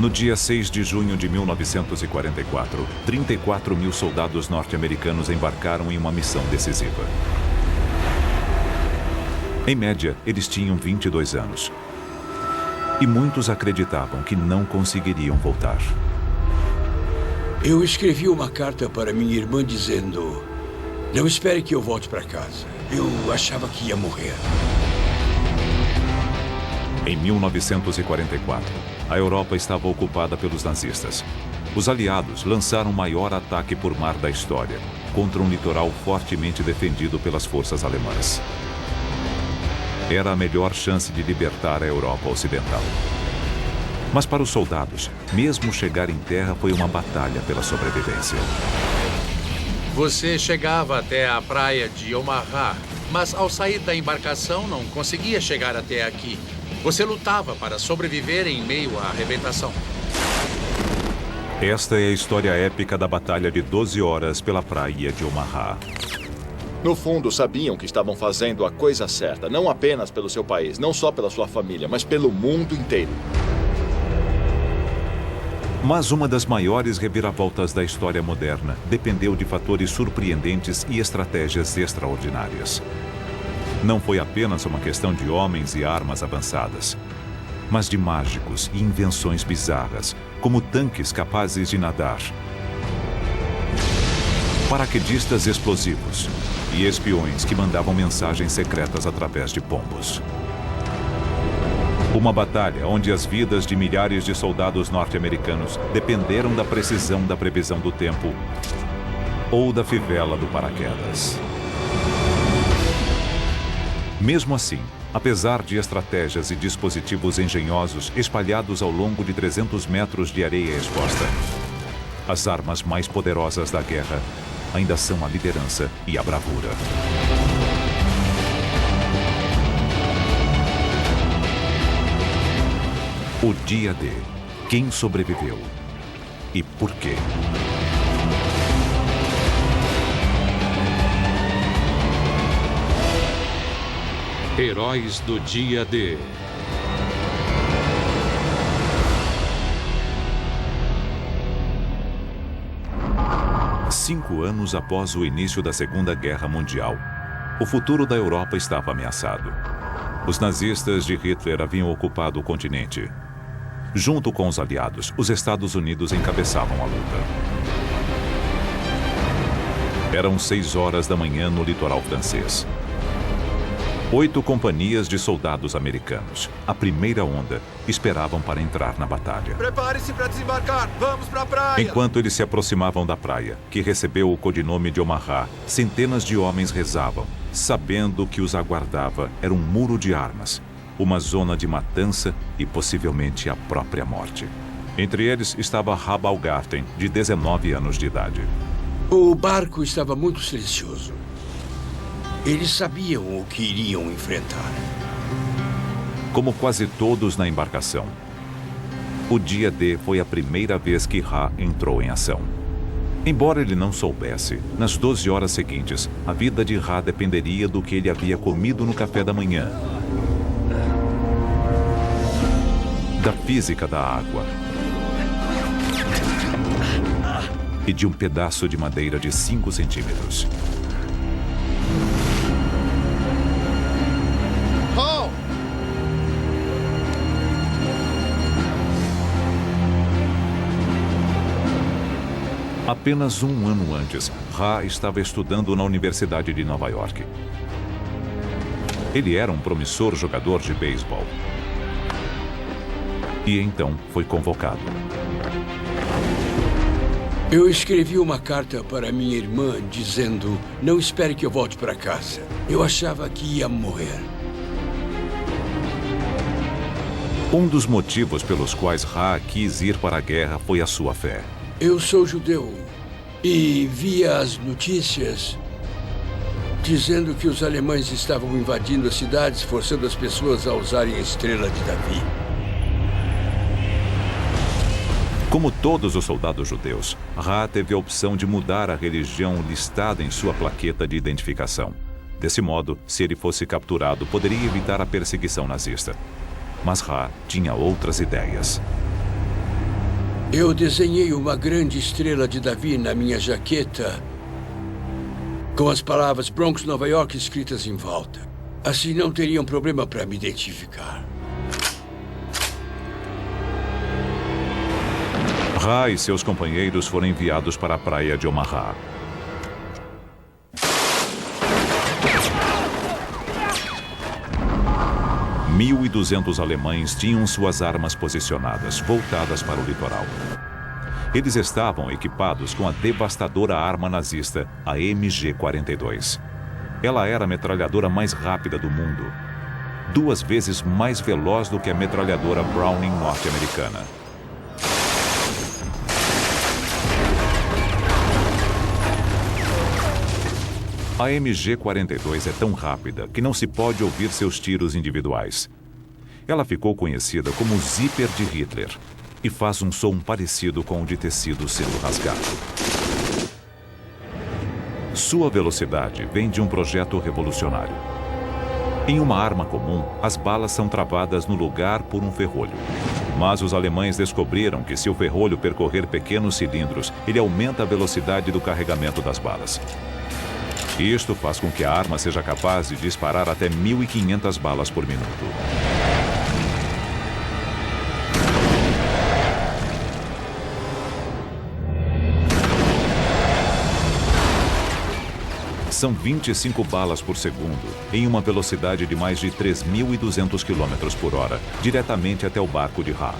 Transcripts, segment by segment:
No dia 6 de junho de 1944, 34 mil soldados norte-americanos embarcaram em uma missão decisiva. Em média, eles tinham 22 anos. E muitos acreditavam que não conseguiriam voltar. Eu escrevi uma carta para minha irmã dizendo: não espere que eu volte para casa. Eu achava que ia morrer. Em 1944, a Europa estava ocupada pelos nazistas. Os aliados lançaram o maior ataque por mar da história, contra um litoral fortemente defendido pelas forças alemãs. Era a melhor chance de libertar a Europa Ocidental. Mas para os soldados, mesmo chegar em terra foi uma batalha pela sobrevivência. Você chegava até a praia de Omaha, mas ao sair da embarcação não conseguia chegar até aqui. Você lutava para sobreviver em meio à arrebentação. Esta é a história épica da batalha de 12 horas pela praia de Omaha. No fundo, sabiam que estavam fazendo a coisa certa, não apenas pelo seu país, não só pela sua família, mas pelo mundo inteiro. Mas uma das maiores reviravoltas da história moderna dependeu de fatores surpreendentes e estratégias extraordinárias. Não foi apenas uma questão de homens e armas avançadas, mas de mágicos e invenções bizarras, como tanques capazes de nadar, paraquedistas explosivos e espiões que mandavam mensagens secretas através de pombos. Uma batalha onde as vidas de milhares de soldados norte-americanos dependeram da precisão da previsão do tempo ou da fivela do paraquedas. Mesmo assim, apesar de estratégias e dispositivos engenhosos espalhados ao longo de 300 metros de areia exposta, as armas mais poderosas da guerra ainda são a liderança e a bravura. O dia D. Quem sobreviveu? E por quê? Heróis do Dia D. Cinco anos após o início da Segunda Guerra Mundial, o futuro da Europa estava ameaçado. Os nazistas de Hitler haviam ocupado o continente. Junto com os aliados, os Estados Unidos encabeçavam a luta. Eram 6 horas da manhã no litoral francês. 8 companhias de soldados americanos, a primeira onda, esperavam para entrar na batalha. Prepare-se para desembarcar! Vamos para a praia! Enquanto eles se aproximavam da praia, que recebeu o codinome de Omaha, centenas de homens rezavam, sabendo que os aguardava era um muro de armas, uma zona de matança e possivelmente a própria morte. Entre eles estava Ra Baumgarten, de 19 anos de idade. O barco estava muito silencioso. Eles sabiam o que iriam enfrentar. Como quase todos na embarcação, o dia D foi a primeira vez que Ra entrou em ação. Embora ele não soubesse, nas 12 horas seguintes, a vida de Ra dependeria do que ele havia comido no café da manhã, da física da água e de um pedaço de madeira de 5 centímetros. Apenas um ano antes, Ra estava estudando na Universidade de Nova York. Ele era um promissor jogador de beisebol. E então foi convocado. Eu escrevi uma carta para minha irmã dizendo: não espere que eu volte para casa. Eu achava que ia morrer. Um dos motivos pelos quais Ra quis ir para a guerra foi a sua fé. Eu sou judeu e via as notícias dizendo que os alemães estavam invadindo as cidades, forçando as pessoas a usarem a estrela de Davi. Como todos os soldados judeus, Ra teve a opção de mudar a religião listada em sua plaqueta de identificação. Desse modo, se ele fosse capturado, poderia evitar a perseguição nazista. Mas Ra tinha outras ideias. Eu desenhei uma grande estrela de Davi na minha jaqueta, com as palavras Bronx, Nova York escritas em volta. Assim não teriam problema para me identificar. Ra e seus companheiros foram enviados para a praia de Omaha. Mil e 200 alemães tinham suas armas posicionadas, voltadas para o litoral. Eles estavam equipados com a devastadora arma nazista, a MG-42. Ela era a metralhadora mais rápida do mundo, 2 vezes mais veloz do que a metralhadora Browning norte-americana. A MG-42 é tão rápida que não se pode ouvir seus tiros individuais. Ela ficou conhecida como o zíper de Hitler e faz um som parecido com o de tecido sendo rasgado. Sua velocidade vem de um projeto revolucionário. Em uma arma comum, as balas são travadas no lugar por um ferrolho. Mas os alemães descobriram que se o ferrolho percorrer pequenos cilindros, ele aumenta a velocidade do carregamento das balas. Isto faz com que a arma seja capaz de disparar até 1.500 balas por minuto. São 25 balas por segundo, em uma velocidade de mais de 3.200 km por hora, diretamente até o barco de Ra.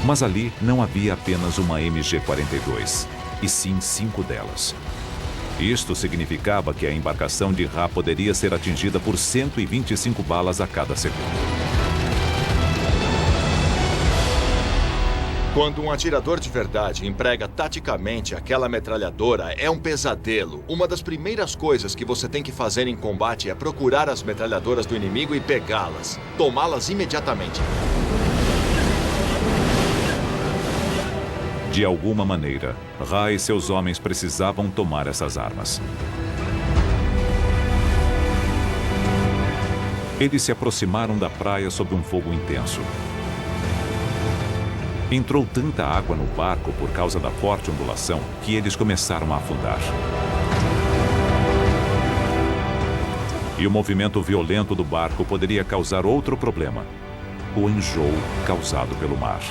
Mas ali não havia apenas uma MG-42, e sim 5 delas. Isto significava que a embarcação de Ra poderia ser atingida por 125 balas a cada segundo. Quando um atirador de verdade emprega taticamente aquela metralhadora, é um pesadelo. Uma das primeiras coisas que você tem que fazer em combate é procurar as metralhadoras do inimigo e pegá-las. Tomá-las imediatamente. De alguma maneira, Ra e seus homens precisavam tomar essas armas. Eles se aproximaram da praia sob um fogo intenso. Entrou tanta água no barco por causa da forte ondulação que eles começaram a afundar. E o movimento violento do barco poderia causar outro problema: o enjoo causado pelo mar.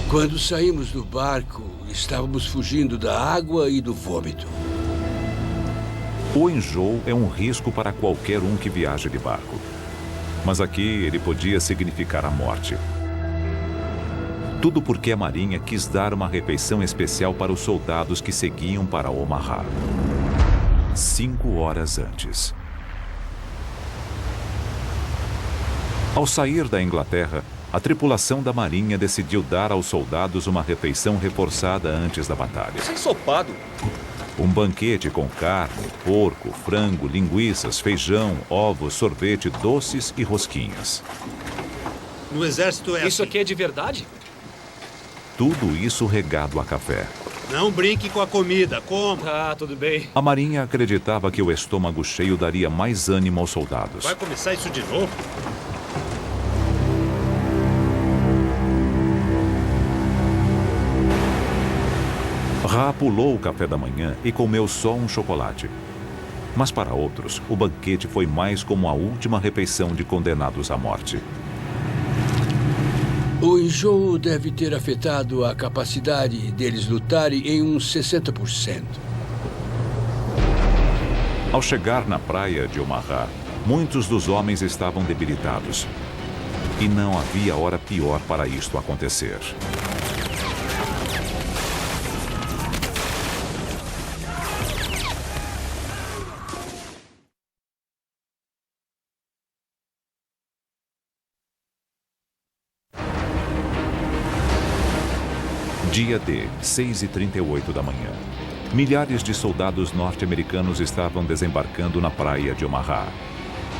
Quando saímos do barco, estávamos fugindo da água e do vômito. O enjoo é um risco para qualquer um que viaja de barco. Mas aqui ele podia significar a morte. Tudo porque a Marinha quis dar uma refeição especial para os soldados que seguiam para Omaha. 5 horas antes. Ao sair da Inglaterra, a tripulação da Marinha decidiu dar aos soldados uma refeição reforçada antes da batalha. Isso é ensopado. Um banquete com carne, porco, frango, linguiças, feijão, ovos, sorvete, doces e rosquinhas. No exército é Isso assim. aqui é de verdade? Tudo isso regado a café. Não brinque com a comida, coma. Ah, tudo bem. A Marinha acreditava que o estômago cheio daria mais ânimo aos soldados. Vai começar isso de novo? Ra pulou o café da manhã e comeu só um chocolate. Mas para outros, o banquete foi mais como a última refeição de condenados à morte. O enjoo deve ter afetado a capacidade deles lutarem em uns 60%. Ao chegar na praia de Omaha, muitos dos homens estavam debilitados. E não havia hora pior para isto acontecer. Dia D, 6h38 da manhã. Milhares de soldados norte-americanos estavam desembarcando na praia de Omaha.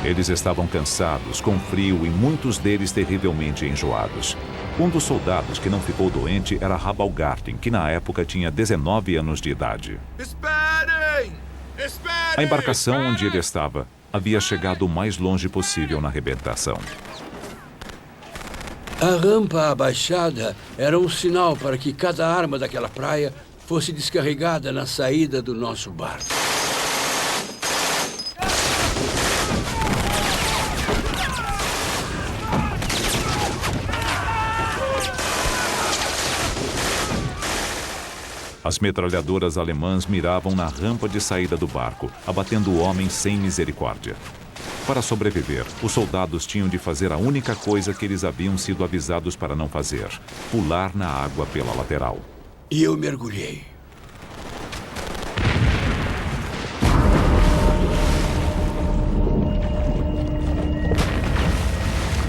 Eles estavam cansados, com frio e muitos deles terrivelmente enjoados. Um dos soldados que não ficou doente era Ra Baumgarten, que na época tinha 19 anos de idade. Esperem! Esperem! A embarcação onde ele estava havia chegado o mais longe possível na arrebentação. A rampa abaixada era um sinal para que cada arma daquela praia fosse descarregada na saída do nosso barco. As metralhadoras alemãs miravam na rampa de saída do barco, abatendo homens sem misericórdia. Para sobreviver, os soldados tinham de fazer a única coisa que eles haviam sido avisados para não fazer: pular na água pela lateral. E eu mergulhei.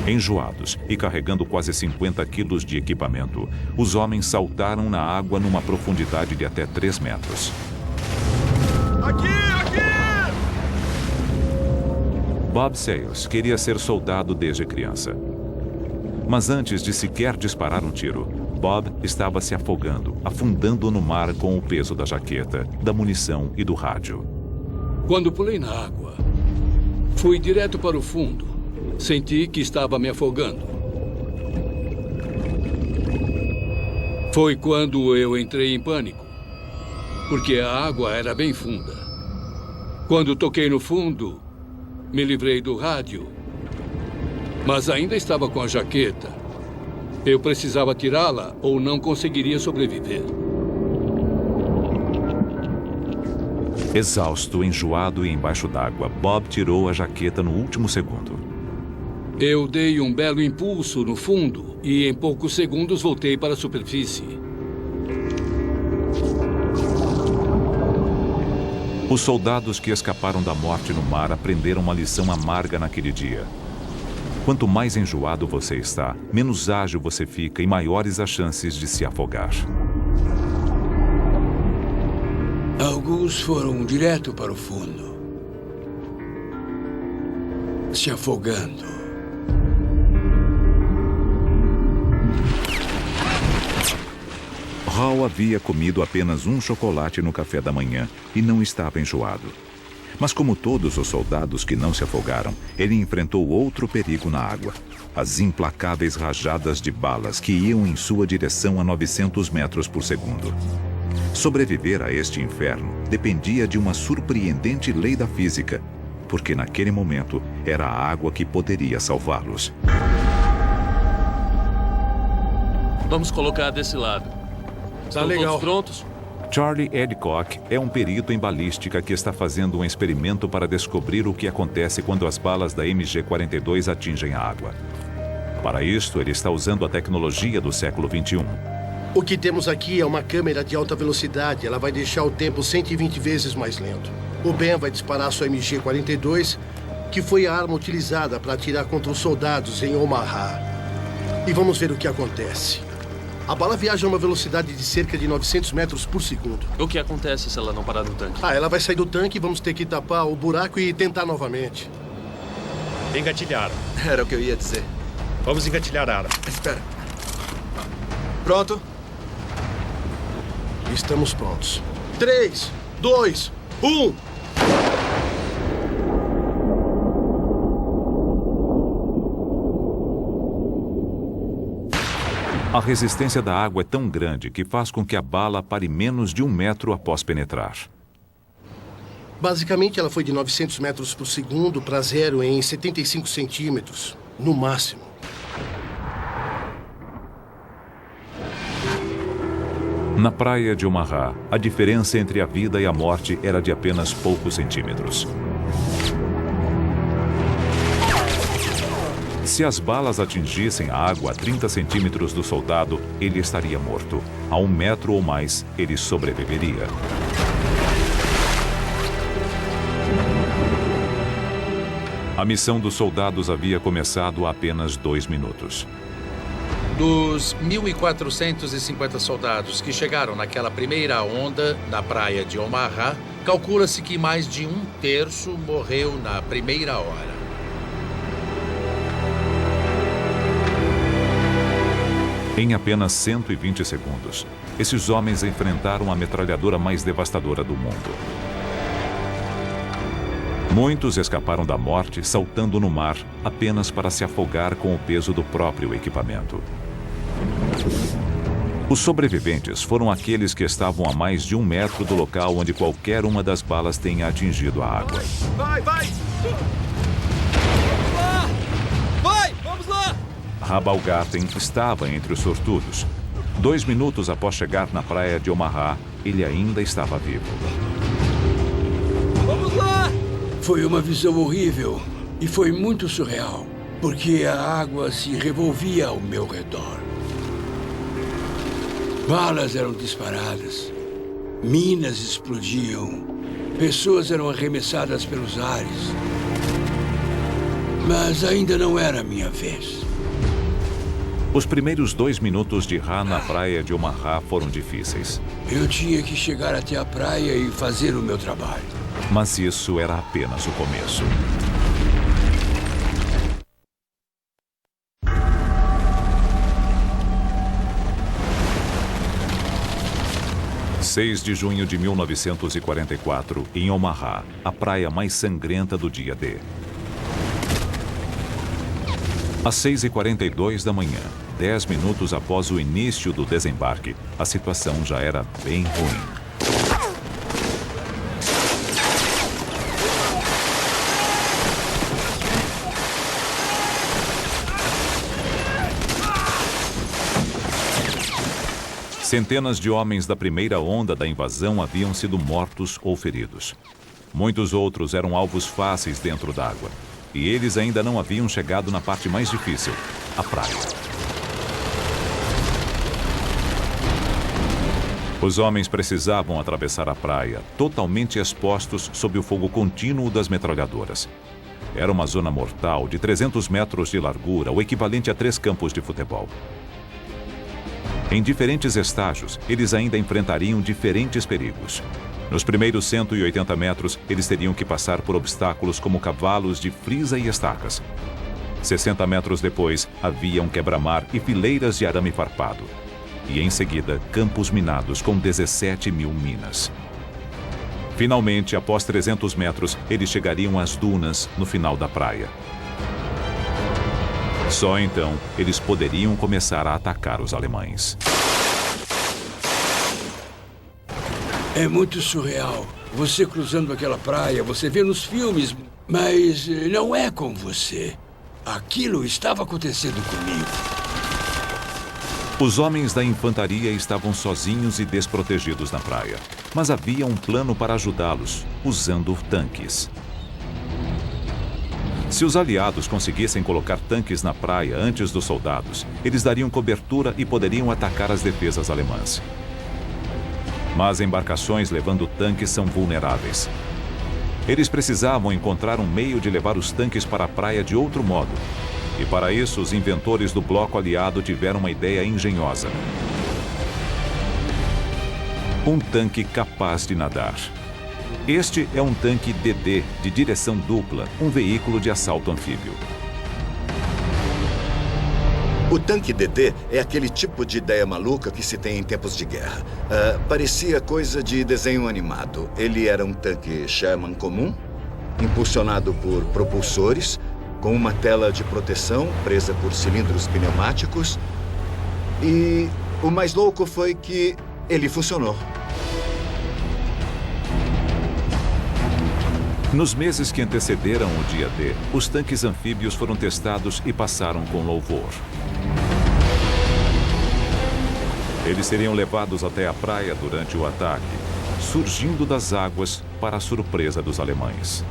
Enjoados e carregando quase 50 quilos de equipamento, os homens saltaram na água numa profundidade de até 3 metros. Aqui! Bob Sayles queria ser soldado desde criança. Mas antes de sequer disparar um tiro, Bob estava se afogando, afundando no mar com o peso da jaqueta, da munição e do rádio. Quando pulei na água, fui direto para o fundo. Senti que estava me afogando. Foi quando eu entrei em pânico, porque a água era bem funda. Quando toquei no fundo, me livrei do rádio, mas ainda estava com a jaqueta. Eu precisava tirá-la ou não conseguiria sobreviver. Exausto, enjoado e embaixo d'água, Bob tirou a jaqueta no último segundo. Eu dei um belo impulso no fundo e em poucos segundos voltei para a superfície. Os soldados que escaparam da morte no mar aprenderam uma lição amarga naquele dia. Quanto mais enjoado você está, menos ágil você fica e maiores as chances de se afogar. Alguns foram direto para o fundo, se afogando. Hall havia comido apenas um chocolate no café da manhã e não estava enjoado. Mas como todos os soldados que não se afogaram, ele enfrentou outro perigo na água: as implacáveis rajadas de balas que iam em sua direção a 900 metros por segundo. Sobreviver a este inferno dependia de uma surpreendente lei da física, porque naquele momento era a água que poderia salvá-los. Vamos colocar desse lado. Estão todos prontos? Charlie Adcock é um perito em balística que está fazendo um experimento para descobrir o que acontece quando as balas da MG-42 atingem a água. Para isto, ele está usando a tecnologia do século XXI. O que temos aqui é uma câmera de alta velocidade. Ela vai deixar o tempo 120 vezes mais lento. O Ben vai disparar sua MG-42, que foi a arma utilizada para atirar contra os soldados em Omaha. E vamos ver o que acontece. A bala viaja a uma velocidade de cerca de 900 metros por segundo. O que acontece se ela não parar no tanque? Ela vai sair do tanque e vamos ter que tapar o buraco e tentar novamente. Engatilhar. Era o que eu ia dizer. Vamos engatilhar a arma. Espera. Pronto? Estamos prontos. 3, 2, 1... A resistência da água é tão grande que faz com que a bala pare menos de 1 metro após penetrar. Basicamente, ela foi de 900 metros por segundo para zero em 75 centímetros, no máximo. Na praia de Omaha, a diferença entre a vida e a morte era de apenas poucos centímetros. Se as balas atingissem a água a 30 centímetros do soldado, ele estaria morto. A 1 metro ou mais, ele sobreviveria. A missão dos soldados havia começado há apenas 2 minutos. Dos 1.450 soldados que chegaram naquela primeira onda na praia de Omaha, calcula-se que mais de 1/3 morreu na primeira hora. Em apenas 120 segundos, esses homens enfrentaram a metralhadora mais devastadora do mundo. Muitos escaparam da morte saltando no mar apenas para se afogar com o peso do próprio equipamento. Os sobreviventes foram aqueles que estavam a mais de 1 metro do local onde qualquer uma das balas tenha atingido a água. Vai! Vamos lá! Rabalgarten estava entre os sortudos. 2 minutos após chegar na praia de Omaha, ele ainda estava vivo. Vamos lá! Foi uma visão horrível e foi muito surreal, porque a água se revolvia ao meu redor. Balas eram disparadas, minas explodiam, pessoas eram arremessadas pelos ares. Mas ainda não era a minha vez. Os primeiros 2 minutos de Ra na praia de Omaha foram difíceis. Eu tinha que chegar até a praia e fazer o meu trabalho. Mas isso era apenas o começo. – 6 de junho de 1944, em Omaha, a praia mais sangrenta do dia D. Às 6h42 da manhã, 10 minutos após o início do desembarque, a situação já era bem ruim. Centenas de homens da primeira onda da invasão haviam sido mortos ou feridos. Muitos outros eram alvos fáceis dentro d'água. E eles ainda não haviam chegado na parte mais difícil, a praia. Os homens precisavam atravessar a praia, totalmente expostos sob o fogo contínuo das metralhadoras. Era uma zona mortal de 300 metros de largura, o equivalente a 3 campos de futebol. Em diferentes estágios, eles ainda enfrentariam diferentes perigos. Nos primeiros 180 metros, eles teriam que passar por obstáculos como cavalos de frisa e estacas. 60 metros depois, havia um quebra-mar e fileiras de arame farpado. E, em seguida, campos minados com 17.000 minas. Finalmente, após 300 metros, eles chegariam às dunas no final da praia. Só então, eles poderiam começar a atacar os alemães. É muito surreal. Você cruzando aquela praia, você vê nos filmes, mas não é com você. Aquilo estava acontecendo comigo. Os homens da infantaria estavam sozinhos e desprotegidos na praia. Mas havia um plano para ajudá-los, usando tanques. Se os aliados conseguissem colocar tanques na praia antes dos soldados, eles dariam cobertura e poderiam atacar as defesas alemãs. Mas embarcações levando tanques são vulneráveis. Eles precisavam encontrar um meio de levar os tanques para a praia de outro modo. E para isso, os inventores do bloco aliado tiveram uma ideia engenhosa. Um tanque capaz de nadar. Este é um tanque DD de direção dupla, um veículo de assalto anfíbio. O tanque DD é aquele tipo de ideia maluca que se tem em tempos de guerra. Parecia coisa de desenho animado. Ele era um tanque Sherman comum, impulsionado por propulsores, com uma tela de proteção presa por cilindros pneumáticos. E o mais louco foi que ele funcionou. Nos meses que antecederam o dia D, os tanques anfíbios foram testados e passaram com louvor. Eles seriam levados até a praia durante o ataque, surgindo das águas para a surpresa dos alemães.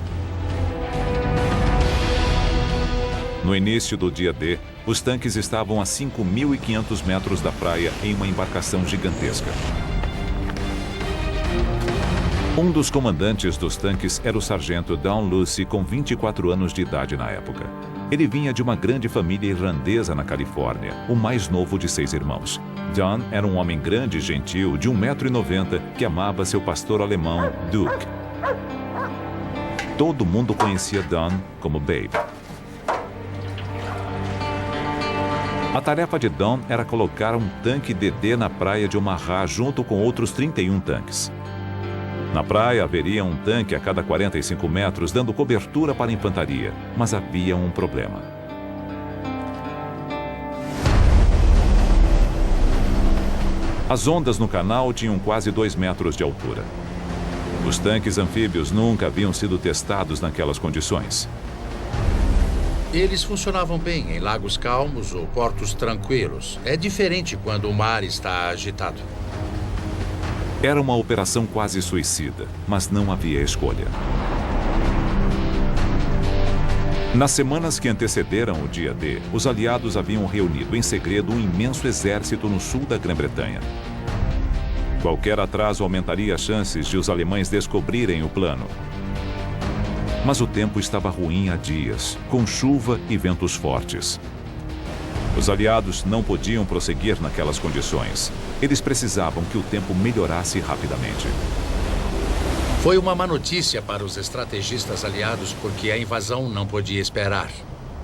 No início do dia D, os tanques estavam a 5.500 metros da praia em uma embarcação gigantesca. Um dos comandantes dos tanques era o sargento Don Lucy, com 24 anos de idade na época. Ele vinha de uma grande família irlandesa na Califórnia, o mais novo de 6 irmãos. Don era um homem grande e gentil, de 1,90 m, que amava seu pastor alemão, Duke. Todo mundo conhecia Don como Babe. A tarefa de Don era colocar um tanque DD na praia de Omaha junto com outros 31 tanques. Na praia haveria um tanque a cada 45 metros dando cobertura para a infantaria, mas havia um problema. As ondas no canal tinham quase 2 metros de altura. Os tanques anfíbios nunca haviam sido testados naquelas condições. Eles funcionavam bem em lagos calmos ou portos tranquilos. É diferente quando o mar está agitado. Era uma operação quase suicida, mas não havia escolha. Nas semanas que antecederam o dia D, os aliados haviam reunido em segredo um imenso exército no sul da Grã-Bretanha. Qualquer atraso aumentaria as chances de os alemães descobrirem o plano. Mas o tempo estava ruim há dias, com chuva e ventos fortes. Os aliados não podiam prosseguir naquelas condições. Eles precisavam que o tempo melhorasse rapidamente. Foi uma má notícia para os estrategistas aliados porque a invasão não podia esperar.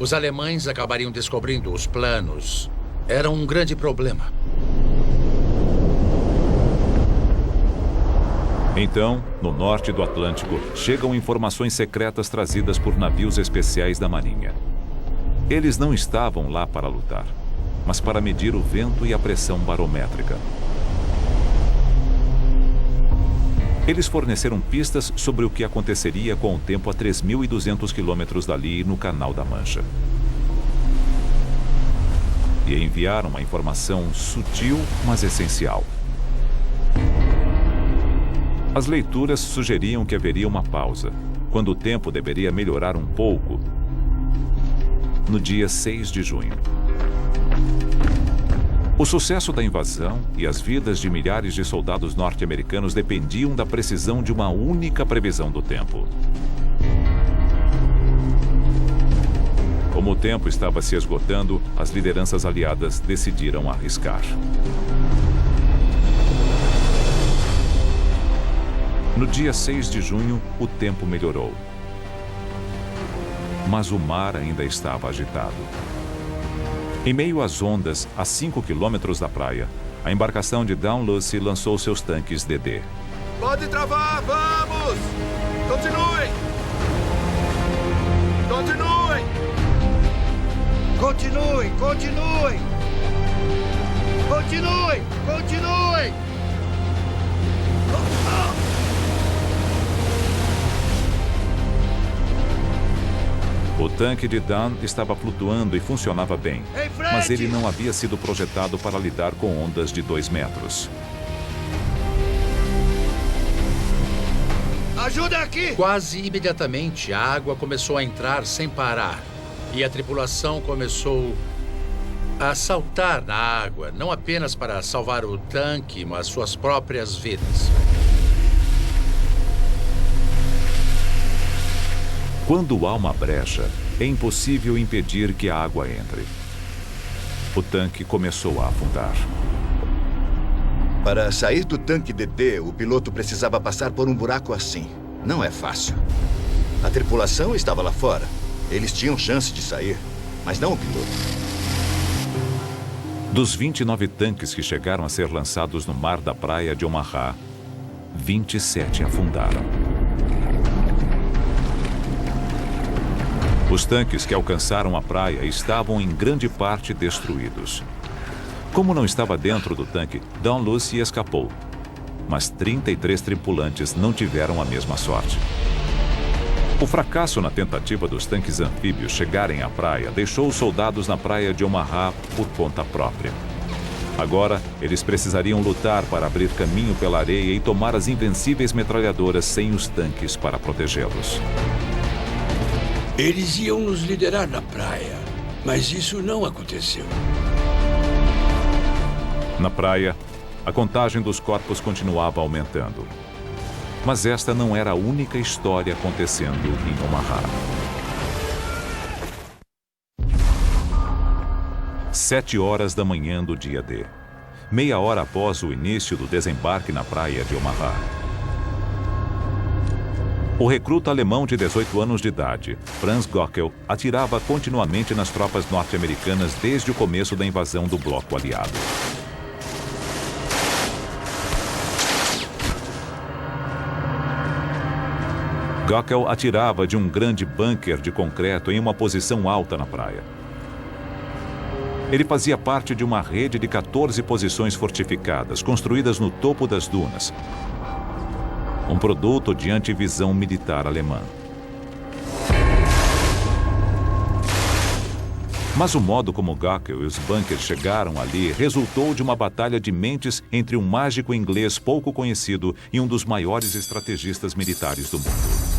Os alemães acabariam descobrindo os planos. Era um grande problema. Então, no norte do Atlântico, chegam informações secretas trazidas por navios especiais da Marinha. Eles não estavam lá para lutar, mas para medir o vento e a pressão barométrica. Eles forneceram pistas sobre o que aconteceria com o tempo a 3.200 quilômetros dali no Canal da Mancha. E enviaram uma informação sutil, mas essencial. As leituras sugeriam que haveria uma pausa, quando o tempo deveria melhorar um pouco, no dia 6 de junho. O sucesso da invasão e as vidas de milhares de soldados norte-americanos dependiam da precisão de uma única previsão do tempo. Como o tempo estava se esgotando, as lideranças aliadas decidiram arriscar. No dia 6 de junho, o tempo melhorou. Mas o mar ainda estava agitado. Em meio às ondas, a 5 quilômetros da praia, a embarcação de Dalhousie lançou seus tanques DD. Pode travar, vamos! Continuem! Continuem! Continuem, continuem! Continuem, continuem! O tanque de Dunn estava flutuando e funcionava bem, mas ele não havia sido projetado para lidar com ondas de 2 metros. Ajuda aqui! Quase imediatamente, a água começou a entrar sem parar. E a tripulação começou a saltar na água, não apenas para salvar o tanque, mas suas próprias vidas. Quando há uma brecha, é impossível impedir que a água entre. O tanque começou a afundar. Para sair do tanque DD, o piloto precisava passar por um buraco assim. Não é fácil. A tripulação estava lá fora. Eles tinham chance de sair, mas não o piloto. Dos 29 tanques que chegaram a ser lançados no mar da praia de Omaha, 27 afundaram. Os tanques que alcançaram a praia estavam em grande parte destruídos. Como não estava dentro do tanque, Dalhousie escapou. Mas 33 tripulantes não tiveram a mesma sorte. O fracasso na tentativa dos tanques anfíbios chegarem à praia deixou os soldados na praia de Omaha por conta própria. Agora, eles precisariam lutar para abrir caminho pela areia e tomar as invencíveis metralhadoras sem os tanques para protegê-los. Eles iam nos liderar na praia, mas isso não aconteceu. Na praia, a contagem dos corpos continuava aumentando. Mas esta não era a única história acontecendo em Omaha. 7 horas da manhã do dia D. Meia hora após o início do desembarque na praia de Omaha. O recruta alemão de 18 anos de idade, Franz Gockel, atirava continuamente nas tropas norte-americanas desde o começo da invasão do bloco aliado. Gockel atirava de um grande bunker de concreto em uma posição alta na praia. Ele fazia parte de uma rede de 14 posições fortificadas, construídas no topo das dunas. Um produto de antivisão militar alemã. Mas o modo como Gockel e os bunkers chegaram ali resultou de uma batalha de mentes entre um mágico inglês pouco conhecido e um dos maiores estrategistas militares do mundo.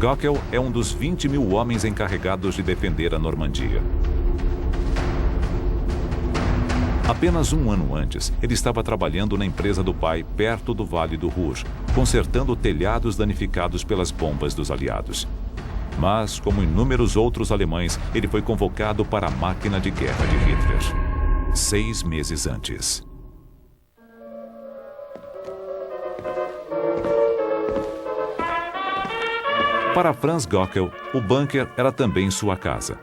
Gockel é um dos 20 mil homens encarregados de defender a Normandia. Apenas um ano antes, ele estava trabalhando na empresa do pai, perto do Vale do Rouge, consertando telhados danificados pelas bombas dos aliados. Mas, como inúmeros outros alemães, ele foi convocado para a máquina de guerra de Hitler. 6 meses antes. Para Franz Gockel, o bunker era também sua casa.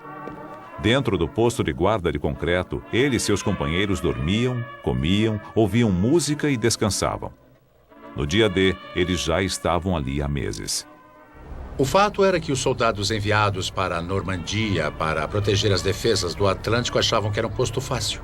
Dentro do posto de guarda de concreto, ele e seus companheiros dormiam, comiam, ouviam música e descansavam. No dia D, eles já estavam ali há meses. O fato era que os soldados enviados para a Normandia para proteger as defesas do Atlântico achavam que era um posto fácil.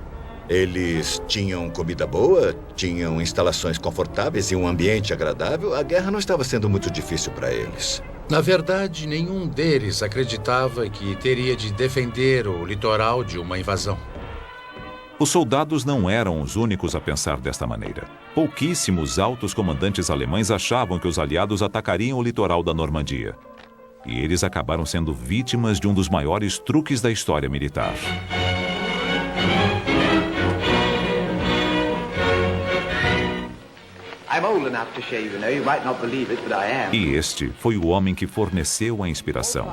Eles tinham comida boa, tinham instalações confortáveis e um ambiente agradável. A guerra não estava sendo muito difícil para eles. Na verdade, nenhum deles acreditava que teria de defender o litoral de uma invasão. Os soldados não eram os únicos a pensar desta maneira. Pouquíssimos altos comandantes alemães achavam que os aliados atacariam o litoral da Normandia. E eles acabaram sendo vítimas de um dos maiores truques da história militar. E este foi o homem que forneceu a inspiração.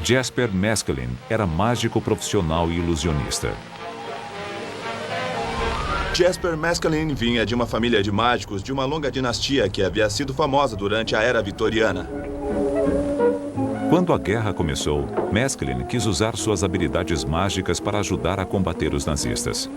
Jasper Maskelyne era mágico profissional e ilusionista. Jasper Maskelyne vinha de uma família de mágicos de uma longa dinastia que havia sido famosa durante a Era Vitoriana. Quando a guerra começou, Maskelyne quis usar suas habilidades mágicas para ajudar a combater os nazistas.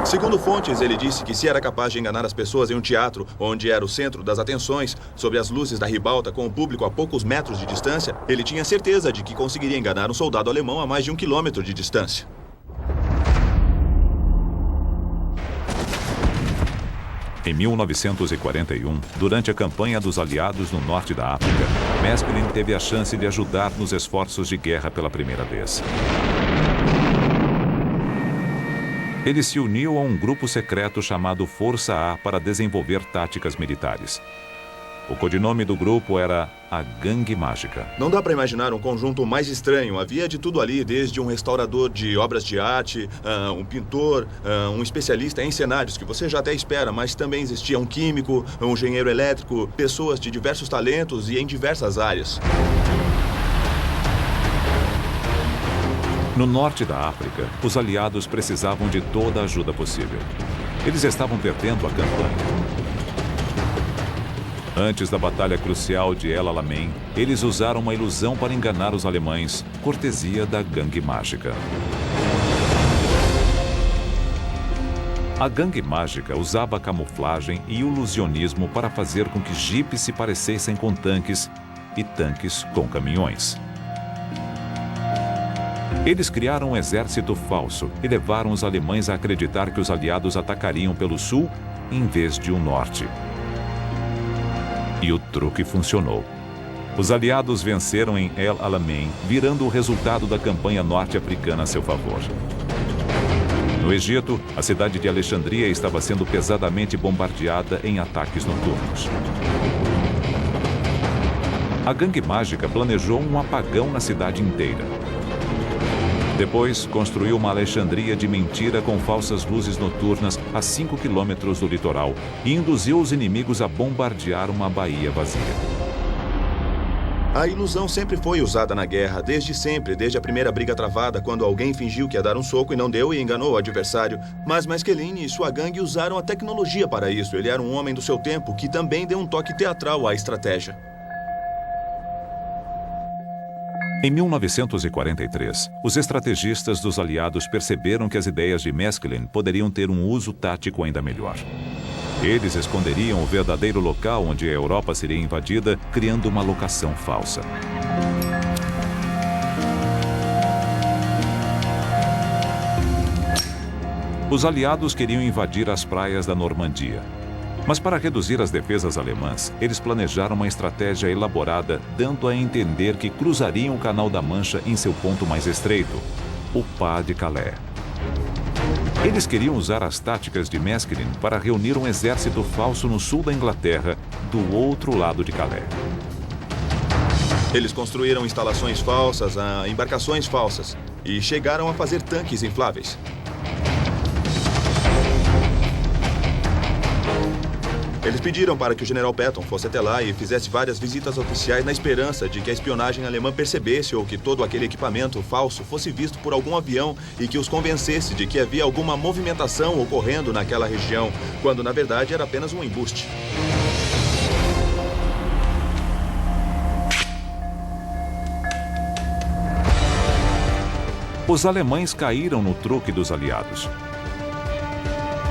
Segundo fontes, ele disse que se era capaz de enganar as pessoas em um teatro, onde era o centro das atenções, sob as luzes da ribalta com o público a poucos metros de distância, ele tinha certeza de que conseguiria enganar um soldado alemão a mais de 1 quilômetro de distância. Em 1941, durante a campanha dos aliados no norte da África, Maskelyne teve a chance de ajudar nos esforços de guerra pela primeira vez. Ele se uniu a um grupo secreto chamado Força A para desenvolver táticas militares. O codinome do grupo era a Gangue Mágica. Não dá para imaginar um conjunto mais estranho. Havia de tudo ali, desde um restaurador de obras de arte, um pintor, um especialista em cenários, que você já até espera, mas também existia um químico, um engenheiro elétrico, pessoas de diversos talentos e em diversas áreas. No norte da África, os aliados precisavam de toda a ajuda possível. Eles estavam perdendo a campanha. Antes da batalha crucial de El Alamein, eles usaram uma ilusão para enganar os alemães, cortesia da Gangue Mágica. A Gangue Mágica usava camuflagem e ilusionismo para fazer com que jipes se parecessem com tanques e tanques com caminhões. Eles criaram um exército falso e levaram os alemães a acreditar que os aliados atacariam pelo sul em vez de o norte. E o truque funcionou. Os aliados venceram em El Alamein, virando o resultado da campanha norte-africana a seu favor. No Egito, a cidade de Alexandria estava sendo pesadamente bombardeada em ataques noturnos. A Gangue Mágica planejou um apagão na cidade inteira. Depois, construiu uma Alexandria de mentira com falsas luzes noturnas a 5 quilômetros do litoral e induziu os inimigos a bombardear uma baía vazia. A ilusão sempre foi usada na guerra, desde sempre, desde a primeira briga travada, quando alguém fingiu que ia dar um soco e não deu e enganou o adversário. Mas Maskelyne e sua gangue usaram a tecnologia para isso. Ele era um homem do seu tempo que também deu um toque teatral à estratégia. Em 1943, os estrategistas dos aliados perceberam que as ideias de Maskelyne poderiam ter um uso tático ainda melhor. Eles esconderiam o verdadeiro local onde a Europa seria invadida, criando uma locação falsa. Os aliados queriam invadir as praias da Normandia. Mas para reduzir as defesas alemãs, eles planejaram uma estratégia elaborada, dando a entender que cruzariam o Canal da Mancha em seu ponto mais estreito, o Pas de Calais. Eles queriam usar as táticas de Maskelyne para reunir um exército falso no sul da Inglaterra, do outro lado de Calais. Eles construíram instalações falsas, embarcações falsas e chegaram a fazer tanques infláveis. Eles pediram para que o general Patton fosse até lá e fizesse várias visitas oficiais na esperança de que a espionagem alemã percebesse ou que todo aquele equipamento falso fosse visto por algum avião e que os convencesse de que havia alguma movimentação ocorrendo naquela região, quando na verdade era apenas um embuste. Os alemães caíram no truque dos aliados.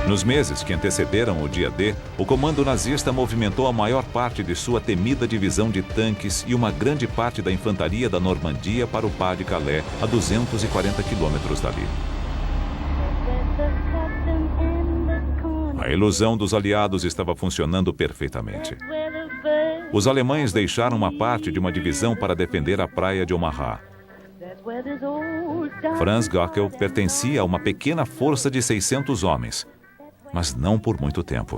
Nos meses que antecederam o dia D, o comando nazista movimentou a maior parte de sua temida divisão de tanques e uma grande parte da infantaria da Normandia para o Pas de Calais, a 240 quilômetros dali. A ilusão dos aliados estava funcionando perfeitamente. Os alemães deixaram uma parte de uma divisão para defender a praia de Omaha. Franz Göckel pertencia a uma pequena força de 600 homens, mas não por muito tempo.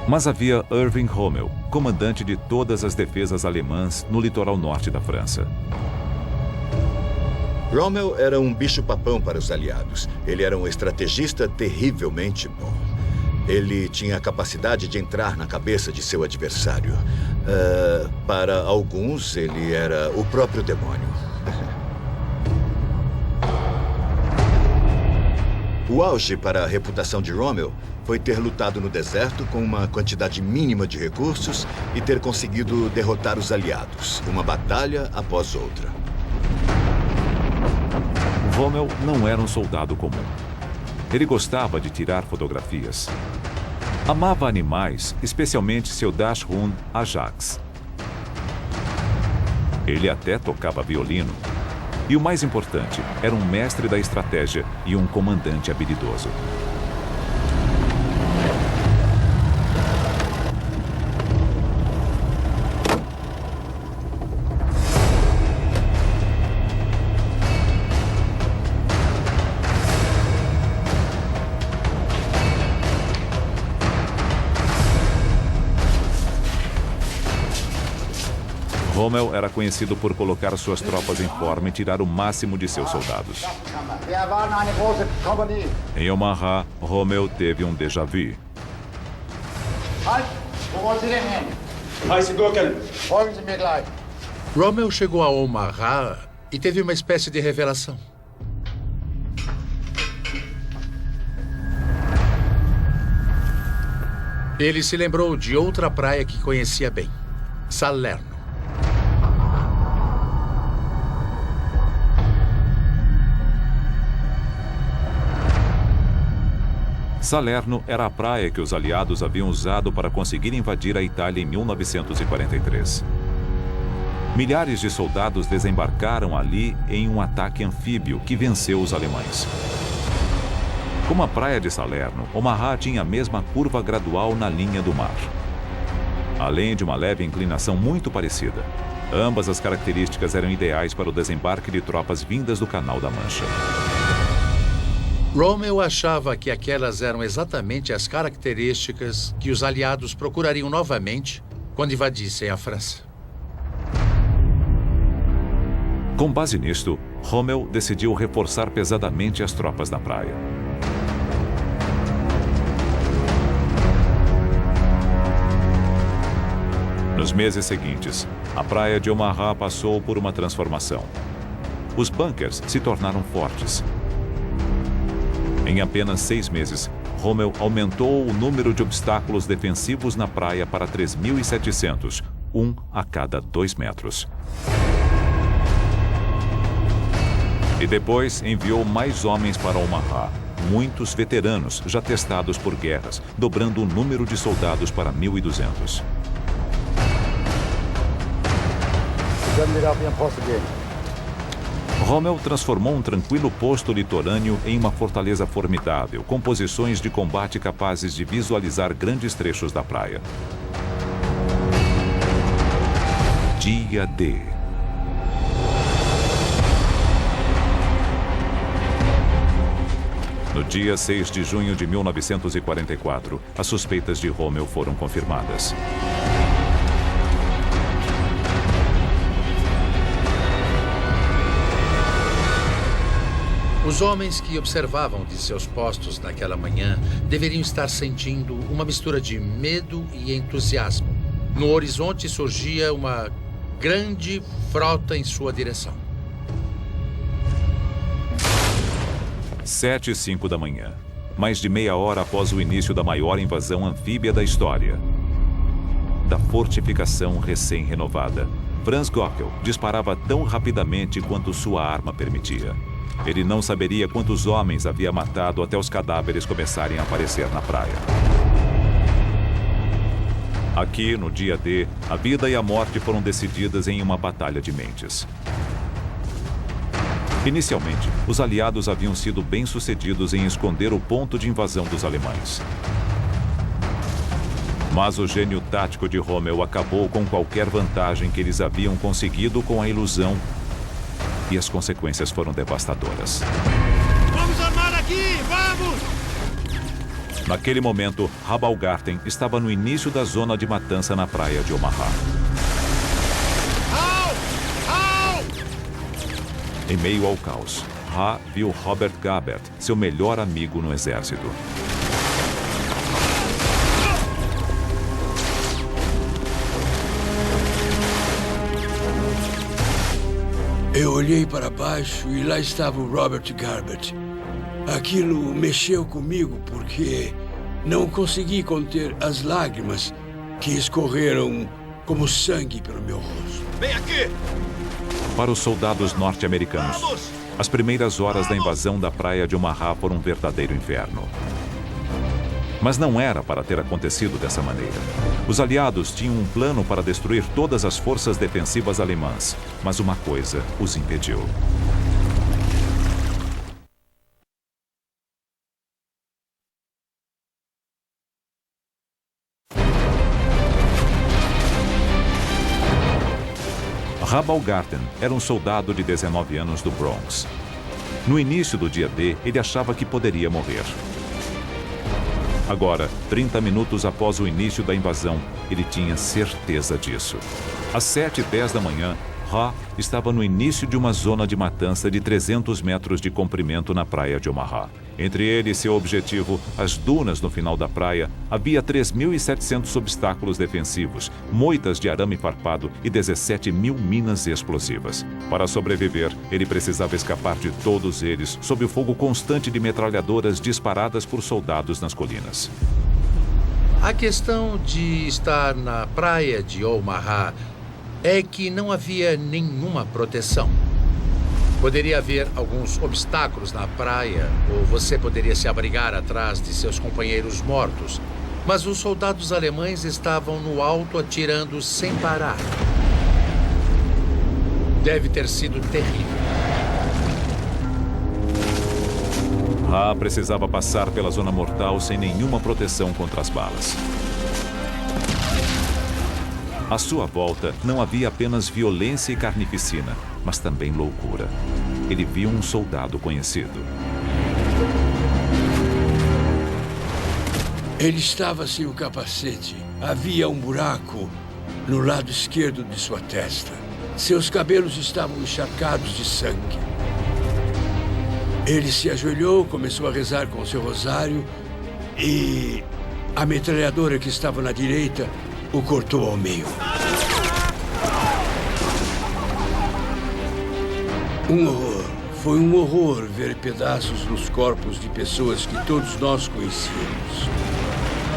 Mas havia Erwin Rommel, comandante de todas as defesas alemãs no litoral norte da França. Rommel era um bicho-papão para os aliados. Ele era um estrategista terrivelmente bom. Ele tinha a capacidade de entrar na cabeça de seu adversário. Para alguns, ele era o próprio demônio. O auge para a reputação de Rommel foi ter lutado no deserto com uma quantidade mínima de recursos e ter conseguido derrotar os aliados, uma batalha após outra. Rommel não era um soldado comum. Ele gostava de tirar fotografias. Amava animais, especialmente seu Dachshund Ajax. Ele até tocava violino. E o mais importante, era um mestre da estratégia e um comandante habilidoso. Rommel era conhecido por colocar suas tropas em forma e tirar o máximo de seus soldados. Em Omaha, Rommel teve um déjà vu. Rommel chegou a Omaha e teve uma espécie de revelação. Ele se lembrou de outra praia que conhecia bem, Salerno. Salerno era a praia que os aliados haviam usado para conseguir invadir a Itália em 1943. Milhares de soldados desembarcaram ali em um ataque anfíbio que venceu os alemães. Como a praia de Salerno, Omaha tinha a mesma curva gradual na linha do mar. Além de uma leve inclinação muito parecida, ambas as características eram ideais para o desembarque de tropas vindas do Canal da Mancha. Rommel achava que aquelas eram exatamente as características que os aliados procurariam novamente quando invadissem a França. Com base nisto, Rommel decidiu reforçar pesadamente as tropas na praia. Nos meses seguintes, a praia de Omaha passou por uma transformação. Os bunkers se tornaram fortes. Em apenas 6 meses, Rommel aumentou o número de obstáculos defensivos na praia para 3.700, um a cada 2 metros. E depois enviou mais homens para Omaha, muitos veteranos já testados por guerras, dobrando o número de soldados para 1.200. Rommel transformou um tranquilo posto litorâneo em uma fortaleza formidável, com posições de combate capazes de visualizar grandes trechos da praia. Dia D. No dia 6 de junho de 1944, as suspeitas de Rommel foram confirmadas. Os homens que observavam de seus postos naquela manhã deveriam estar sentindo uma mistura de medo e entusiasmo. No horizonte surgia uma grande frota em sua direção. 7h05 da manhã, mais de meia hora após o início da maior invasão anfíbia da história. Da fortificação recém-renovada, Franz Gockel disparava tão rapidamente quanto sua arma permitia. Ele não saberia quantos homens havia matado até os cadáveres começarem a aparecer na praia. Aqui, no dia D, a vida e a morte foram decididas em uma batalha de mentes. Inicialmente, os aliados haviam sido bem-sucedidos em esconder o ponto de invasão dos alemães. Mas o gênio tático de Rommel acabou com qualquer vantagem que eles haviam conseguido com a ilusão, e as consequências foram devastadoras. Vamos armar aqui! Vamos! Naquele momento, Rabaulgarten estava no início da zona de matança na praia de Omaha. Em meio ao caos, Ha viu Robert Gabert, seu melhor amigo no exército. Eu olhei para baixo e lá estava o Robert Gabert. Aquilo mexeu comigo porque não consegui conter as lágrimas que escorreram como sangue pelo meu rosto. Vem aqui! Para os soldados norte-americanos, as primeiras horas da invasão da praia de Omaha foram um verdadeiro inferno. Mas não era para ter acontecido dessa maneira. Os aliados tinham um plano para destruir todas as forças defensivas alemãs, mas uma coisa os impediu. Rabaulgarten era um soldado de 19 anos do Bronx. No início do dia D, ele achava que poderia morrer. Agora, 30 minutos após o início da invasão, ele tinha certeza disso. Às 7h10 da manhã, Ha estava no início de uma zona de matança de 300 metros de comprimento na praia de Omaha. Entre ele e seu objetivo, as dunas no final da praia, havia 3.700 obstáculos defensivos, moitas de arame farpado e 17.000 minas explosivas. Para sobreviver, ele precisava escapar de todos eles sob o fogo constante de metralhadoras disparadas por soldados nas colinas. A questão de estar na praia de Omaha é que não havia nenhuma proteção. Poderia haver alguns obstáculos na praia, ou você poderia se abrigar atrás de seus companheiros mortos, mas os soldados alemães estavam no alto atirando sem parar. Deve ter sido terrível. Ha precisava passar pela zona mortal sem nenhuma proteção contra as balas. À sua volta, não havia apenas violência e carnificina, mas também loucura. Ele viu um soldado conhecido. Ele estava sem o capacete. Havia um buraco no lado esquerdo de sua testa. Seus cabelos estavam encharcados de sangue. Ele se ajoelhou, começou a rezar com seu rosário e a metralhadora que estava na direita o cortou ao meio. Um horror. Foi um horror ver pedaços nos corpos de pessoas que todos nós conhecíamos.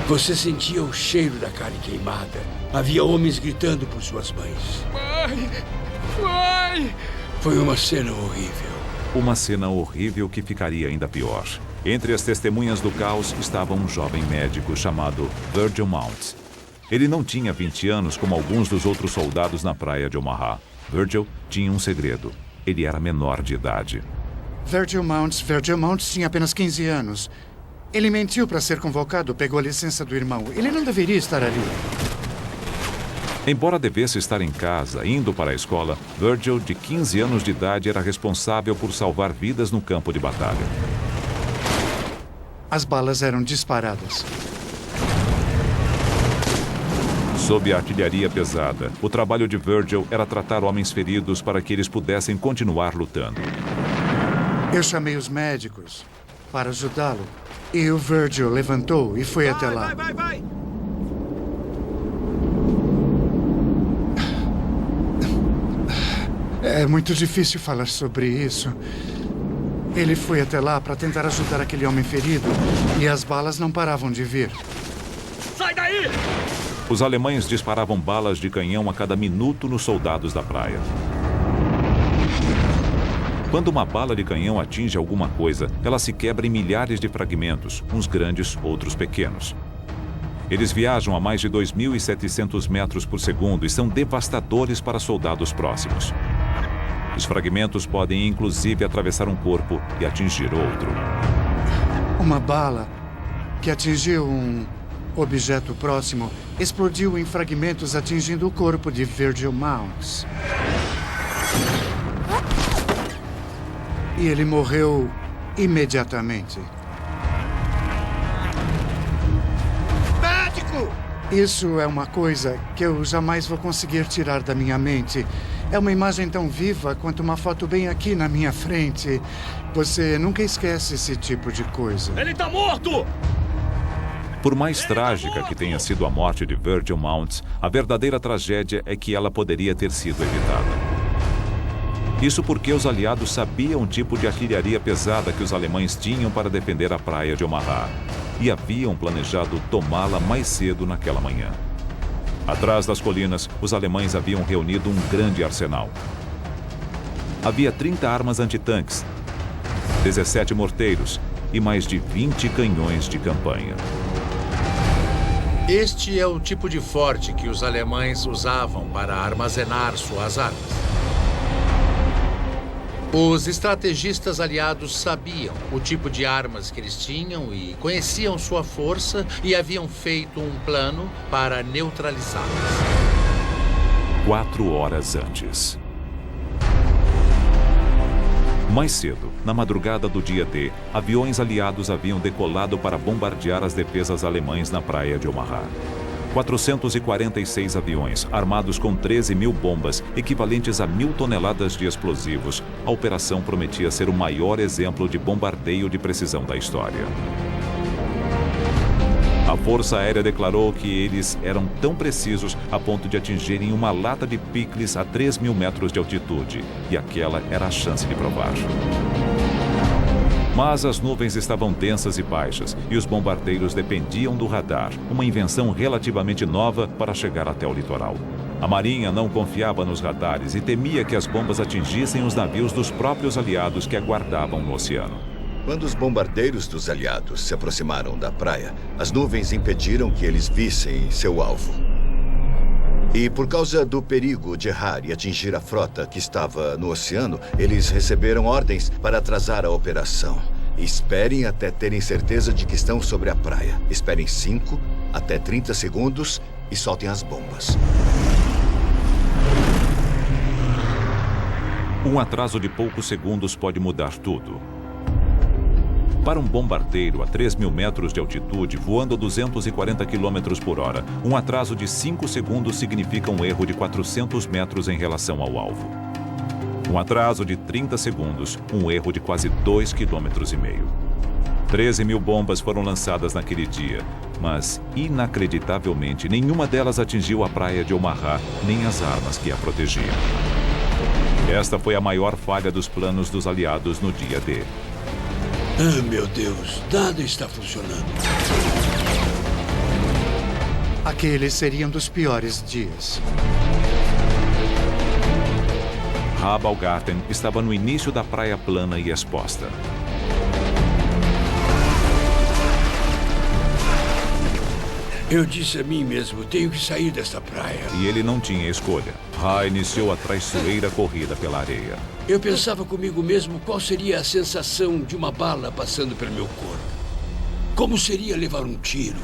Você sentia o cheiro da carne queimada. Havia homens gritando por suas mães. Mãe! Mãe! Foi uma cena horrível. Uma cena horrível que ficaria ainda pior. Entre as testemunhas do caos estava um jovem médico chamado Virgil Mounts. Ele não tinha 20 anos como alguns dos outros soldados na praia de Omaha. Virgil tinha um segredo. Ele era menor de idade. Virgil Mounts tinha apenas 15 anos. Ele mentiu para ser convocado, pegou a licença do irmão. Ele não deveria estar ali. Embora devesse estar em casa, indo para a escola, Virgil, de 15 anos de idade, era responsável por salvar vidas no campo de batalha. As balas eram disparadas. Sob a artilharia pesada, o trabalho de Virgil era tratar homens feridos para que eles pudessem continuar lutando. Eu chamei os médicos para ajudá-lo. E o Virgil levantou e foi até lá. Vai! É muito difícil falar sobre isso. Ele foi até lá para tentar ajudar aquele homem ferido e as balas não paravam de vir. Sai daí! Os alemães disparavam balas de canhão a cada minuto nos soldados da praia. Quando uma bala de canhão atinge alguma coisa, ela se quebra em milhares de fragmentos, uns grandes, outros pequenos. Eles viajam a mais de 2.700 metros por segundo e são devastadores para soldados próximos. Os fragmentos podem inclusive atravessar um corpo e atingir outro. Uma bala que atingiu um objeto próximo explodiu em fragmentos, atingindo o corpo de Virgil Mounts. E ele morreu imediatamente. Médico! Isso é uma coisa que eu jamais vou conseguir tirar da minha mente. É uma imagem tão viva quanto uma foto bem aqui na minha frente. Você nunca esquece esse tipo de coisa. Ele tá morto! Por mais trágica que tenha sido a morte de Virgil Mounts, a verdadeira tragédia é que ela poderia ter sido evitada. Isso porque os aliados sabiam o tipo de artilharia pesada que os alemães tinham para defender a praia de Omaha e haviam planejado tomá-la mais cedo naquela manhã. Atrás das colinas, os alemães haviam reunido um grande arsenal. Havia 30 armas antitanques, 17 morteiros e mais de 20 canhões de campanha. Este é o tipo de forte que os alemães usavam para armazenar suas armas. Os estrategistas aliados sabiam o tipo de armas que eles tinham e conheciam sua força e haviam feito um plano para neutralizá-las. 4 horas antes. Mais cedo, na madrugada do dia D, aviões aliados haviam decolado para bombardear as defesas alemãs na praia de Omaha. 446 aviões, armados com 13 mil bombas, equivalentes a 1.000 toneladas de explosivos. A operação prometia ser o maior exemplo de bombardeio de precisão da história. A Força Aérea declarou que eles eram tão precisos a ponto de atingirem uma lata de picles a 3.000 metros de altitude, e aquela era a chance de provar. Mas as nuvens estavam densas e baixas, e os bombardeiros dependiam do radar, uma invenção relativamente nova para chegar até o litoral. A Marinha não confiava nos radares e temia que as bombas atingissem os navios dos próprios aliados que aguardavam no oceano. Quando os bombardeiros dos aliados se aproximaram da praia, as nuvens impediram que eles vissem seu alvo. E por causa do perigo de errar e atingir a frota que estava no oceano, eles receberam ordens para atrasar a operação. Esperem até terem certeza de que estão sobre a praia. Esperem 5 até 30 segundos e soltem as bombas. Um atraso de poucos segundos pode mudar tudo. Para um bombardeiro a 3.000 metros de altitude, voando a 240 km por hora, um atraso de 5 segundos significa um erro de 400 metros em relação ao alvo. Um atraso de 30 segundos, um erro de quase 2,5 km. 13 mil bombas foram lançadas naquele dia, mas, inacreditavelmente, nenhuma delas atingiu a praia de Omaha, nem as armas que a protegiam. Esta foi a maior falha dos planos dos aliados no dia D. Ah, meu Deus, nada está funcionando. Aqueles seriam dos piores dias. Habalgarten estava no início da praia plana e exposta. Eu disse a mim mesmo, tenho que sair desta praia. E ele não tinha escolha. Ha iniciou a traiçoeira corrida pela areia. Eu pensava comigo mesmo qual seria a sensação de uma bala passando pelo meu corpo. Como seria levar um tiro?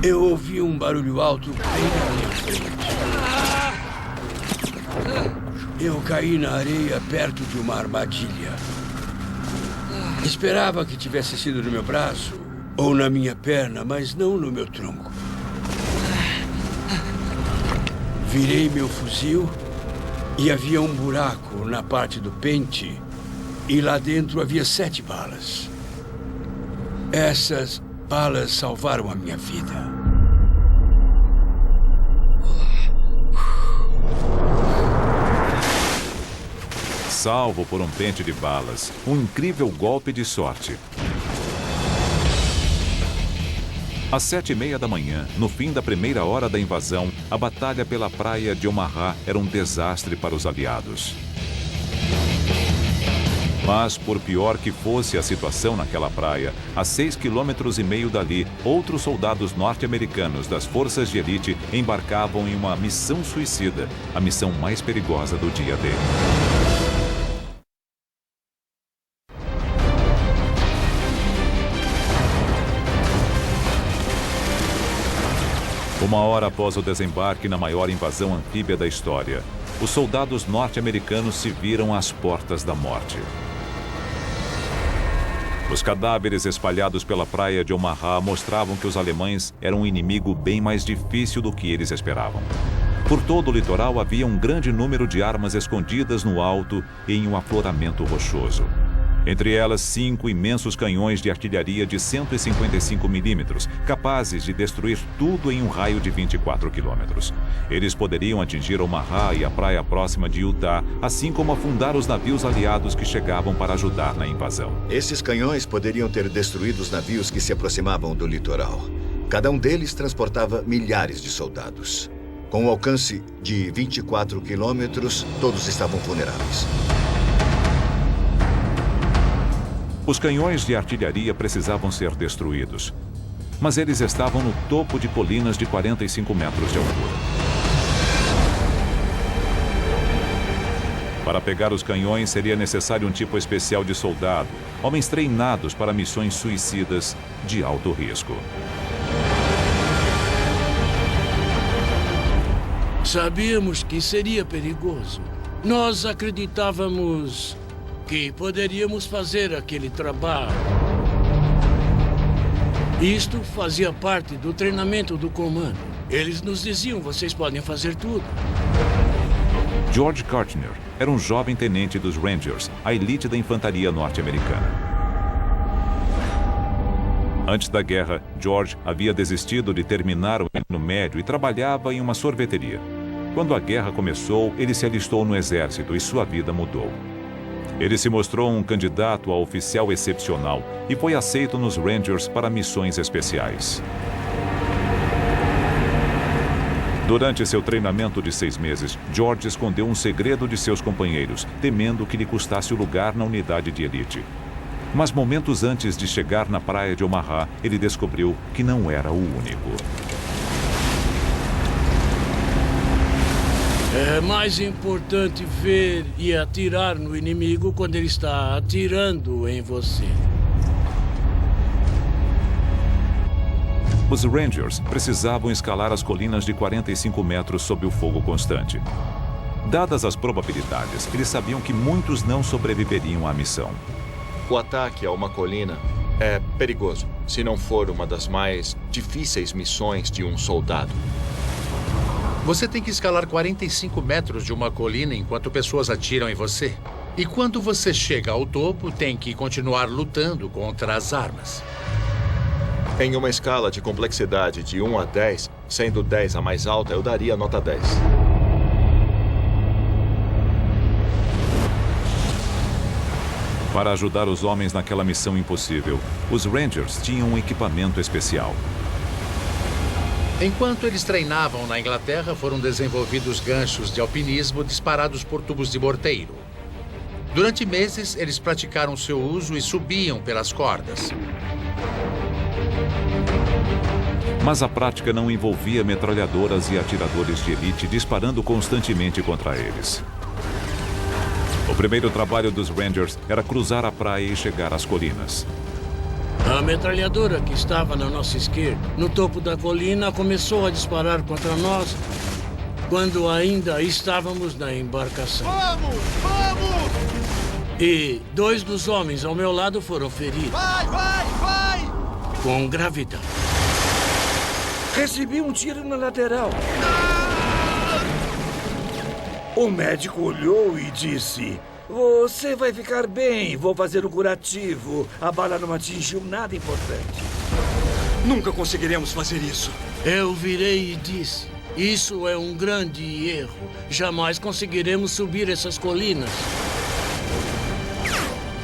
Eu ouvi um barulho alto bem na minha frente. Eu caí na areia perto de uma armadilha. Esperava que tivesse sido no meu braço ou na minha perna, mas não no meu tronco. Virei meu fuzil e havia um buraco na parte do pente e lá dentro havia 7 balas. Essas balas salvaram a minha vida. Salvo por um pente de balas, um incrível golpe de sorte. Às 7h30 da manhã, no fim da primeira hora da invasão, a batalha pela praia de Omaha era um desastre para os aliados. Mas, por pior que fosse a situação naquela praia, a 6,5 km dali, outros soldados norte-americanos das forças de elite embarcavam em uma missão suicida, a missão mais perigosa do dia D. Uma hora após o desembarque na maior invasão anfíbia da história, os soldados norte-americanos se viram às portas da morte. Os cadáveres espalhados pela praia de Omaha mostravam que os alemães eram um inimigo bem mais difícil do que eles esperavam. Por todo o litoral havia um grande número de armas escondidas no alto e em um afloramento rochoso. Entre elas, 5 imensos canhões de artilharia de 155 milímetros, capazes de destruir tudo em um raio de 24 quilômetros. Eles poderiam atingir Omaha e a praia próxima de Utah, assim como afundar os navios aliados que chegavam para ajudar na invasão. Esses canhões poderiam ter destruído os navios que se aproximavam do litoral. Cada um deles transportava milhares de soldados. Com um alcance de 24 quilômetros, todos estavam vulneráveis. Os canhões de artilharia precisavam ser destruídos, mas eles estavam no topo de colinas de 45 metros de altura. Para pegar os canhões, seria necessário um tipo especial de soldado, homens treinados para missões suicidas de alto risco. Sabíamos que seria perigoso. Nós acreditávamos que poderíamos fazer aquele trabalho. Isto fazia parte do treinamento do comando. Eles nos diziam, vocês podem fazer tudo. George Kartner era um jovem tenente dos Rangers, a elite da infantaria norte-americana. Antes da guerra, George havia desistido de terminar o ensino médio e trabalhava em uma sorveteria. Quando a guerra começou, ele se alistou no exército e sua vida mudou. Ele se mostrou um candidato a oficial excepcional e foi aceito nos Rangers para missões especiais. Durante seu treinamento de 6 meses, George escondeu um segredo de seus companheiros, temendo que lhe custasse o lugar na unidade de elite. Mas momentos antes de chegar na praia de Omaha, ele descobriu que não era o único. É mais importante ver e atirar no inimigo quando ele está atirando em você. Os Rangers precisavam escalar as colinas de 45 metros sob o fogo constante. Dadas as probabilidades, eles sabiam que muitos não sobreviveriam à missão. O ataque a uma colina é perigoso, se não for uma das mais difíceis missões de um soldado. Você tem que escalar 45 metros de uma colina enquanto pessoas atiram em você. E quando você chega ao topo, tem que continuar lutando contra as armas. Em uma escala de complexidade de 1 a 10, sendo 10 a mais alta, eu daria nota 10. Para ajudar os homens naquela missão impossível, os Rangers tinham um equipamento especial. Enquanto eles treinavam na Inglaterra, foram desenvolvidos ganchos de alpinismo disparados por tubos de morteiro. Durante meses, eles praticaram seu uso e subiam pelas cordas. Mas a prática não envolvia metralhadoras e atiradores de elite disparando constantemente contra eles. O primeiro trabalho dos Rangers era cruzar a praia e chegar às colinas. A metralhadora que estava na nossa esquerda, no topo da colina, começou a disparar contra nós quando ainda estávamos na embarcação. Vamos! Vamos! E 2 dos homens ao meu lado foram feridos. Vai, vai, vai! Com gravidade. Recebi um tiro na lateral. O médico olhou e disse: "Você vai ficar bem, vou fazer um curativo. A bala não atingiu nada importante." Nunca conseguiremos fazer isso. Eu virei e disse: "Isso é um grande erro. Jamais conseguiremos subir essas colinas."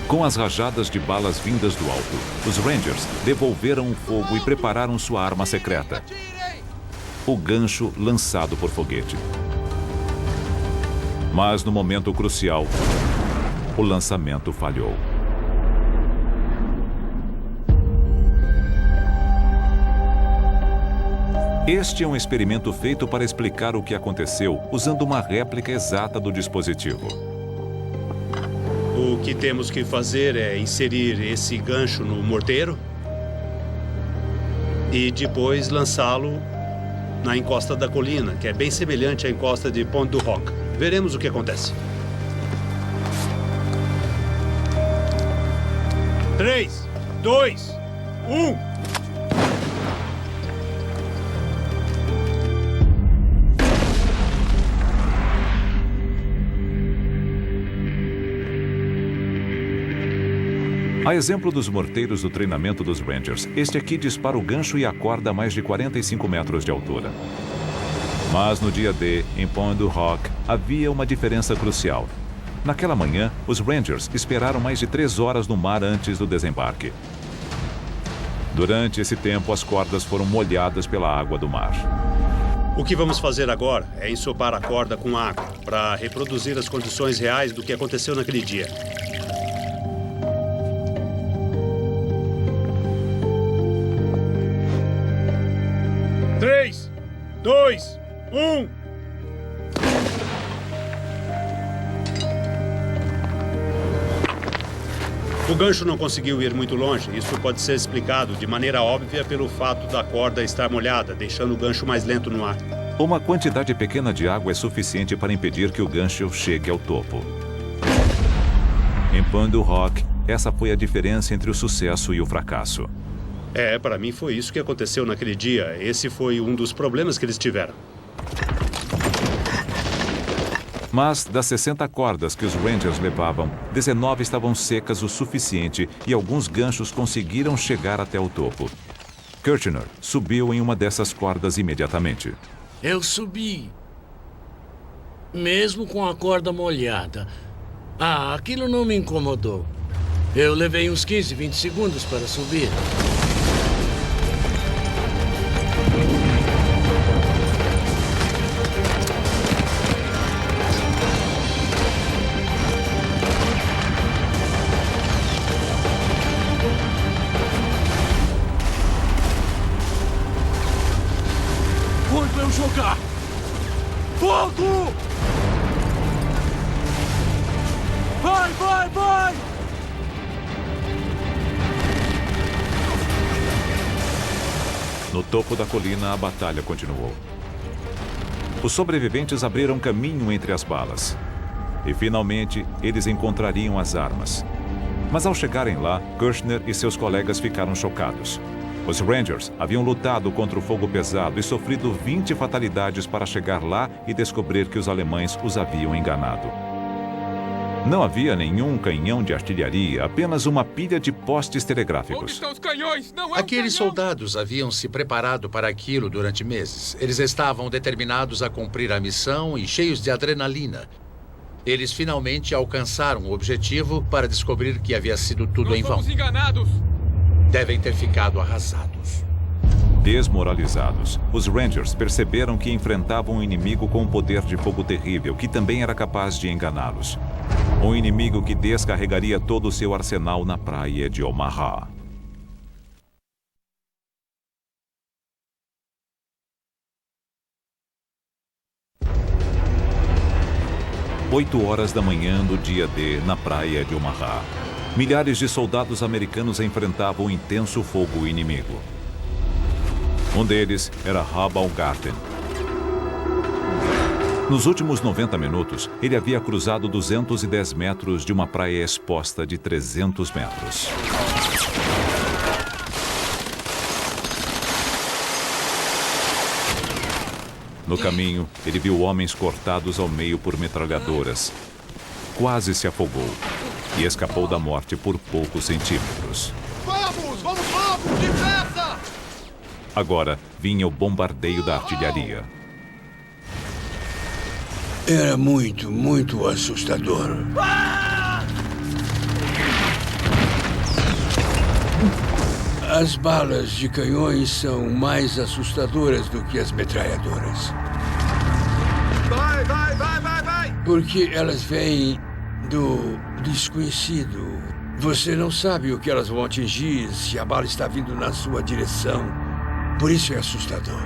Com as rajadas de balas vindas do alto, os Rangers devolveram o fogo e prepararam sua arma secreta: o gancho lançado por foguete. Mas no momento crucial, o lançamento falhou. Este é um experimento feito para explicar o que aconteceu usando uma réplica exata do dispositivo. O que temos que fazer é inserir esse gancho no morteiro e depois lançá-lo na encosta da colina, que é bem semelhante à encosta de Pont du Hoc. Veremos o que acontece. 3, 2, 1... A exemplo dos morteiros do treinamento dos Rangers, este aqui dispara o gancho e a corda a mais de 45 metros de altura. Mas no dia D, em Pont du Hoc, havia uma diferença crucial. Naquela manhã, os Rangers esperaram mais de 3 horas no mar antes do desembarque. Durante esse tempo, as cordas foram molhadas pela água do mar. O que vamos fazer agora é ensopar a corda com água para reproduzir as condições reais do que aconteceu naquele dia. 3, 2, 1... O gancho não conseguiu ir muito longe. Isso pode ser explicado de maneira óbvia pelo fato da corda estar molhada, deixando o gancho mais lento no ar. Uma quantidade pequena de água é suficiente para impedir que o gancho chegue ao topo. Em Pont du Hoc, essa foi a diferença entre o sucesso e o fracasso. Para mim foi isso que aconteceu naquele dia. Esse foi um dos problemas que eles tiveram. Mas das 60 cordas que os Rangers levavam, 19 estavam secas o suficiente e alguns ganchos conseguiram chegar até o topo. Kirchner subiu em uma dessas cordas imediatamente. Eu subi, mesmo com a corda molhada. Aquilo não me incomodou. Eu levei uns 15, 20 segundos para subir. Quando eu jogar, fogo! Vai, vai, vai! No topo da colina, a batalha continuou. Os sobreviventes abriram caminho entre as balas. E, finalmente, eles encontrariam as armas. Mas, ao chegarem lá, Kirchner e seus colegas ficaram chocados. Os Rangers haviam lutado contra o fogo pesado e sofrido 20 fatalidades para chegar lá e descobrir que os alemães os haviam enganado. Não havia nenhum canhão de artilharia, apenas uma pilha de postes Onde telegráficos. estão os canhões? Não é Aqueles soldados haviam se preparado para aquilo durante meses. Eles estavam determinados a cumprir a missão e cheios de adrenalina. Eles finalmente alcançaram o objetivo para descobrir que havia sido tudo em vão. Enganados. Devem ter ficado arrasados. Desmoralizados, os Rangers perceberam que enfrentavam um inimigo com um poder de fogo terrível, que também era capaz de enganá-los. Um inimigo que descarregaria todo o seu arsenal na praia de Omaha. Oito horas da manhã do dia D, na praia de Omaha. Milhares de soldados americanos enfrentavam o intenso fogo inimigo. Um deles era Hal Baumgarten. Nos últimos 90 minutos, ele havia cruzado 210 metros de uma praia exposta de 300 metros. No caminho, ele viu homens cortados ao meio por metralhadoras. Quase se afogou e escapou da morte por poucos centímetros. Vamos, vamos logo, depressa! Agora vinha o bombardeio da artilharia. Era muito, muito assustador. As balas de canhões são mais assustadoras do que as metralhadoras. Vai, vai, vai, vai, vai! Porque elas vêm do desconhecido. Você não sabe o que elas vão atingir se a bala está vindo na sua direção. Por isso é assustador.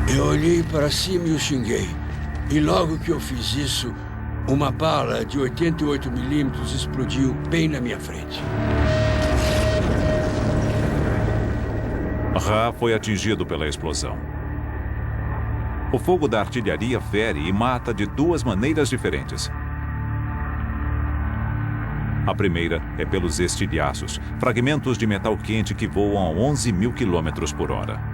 Eu olhei para cima e o xinguei. E logo que eu fiz isso, uma bala de 88 milímetros explodiu bem na minha frente. Ra foi atingido pela explosão. O fogo da artilharia fere e mata de duas maneiras diferentes. A primeira é pelos estilhaços, fragmentos de metal quente que voam a 11 mil quilômetros por hora.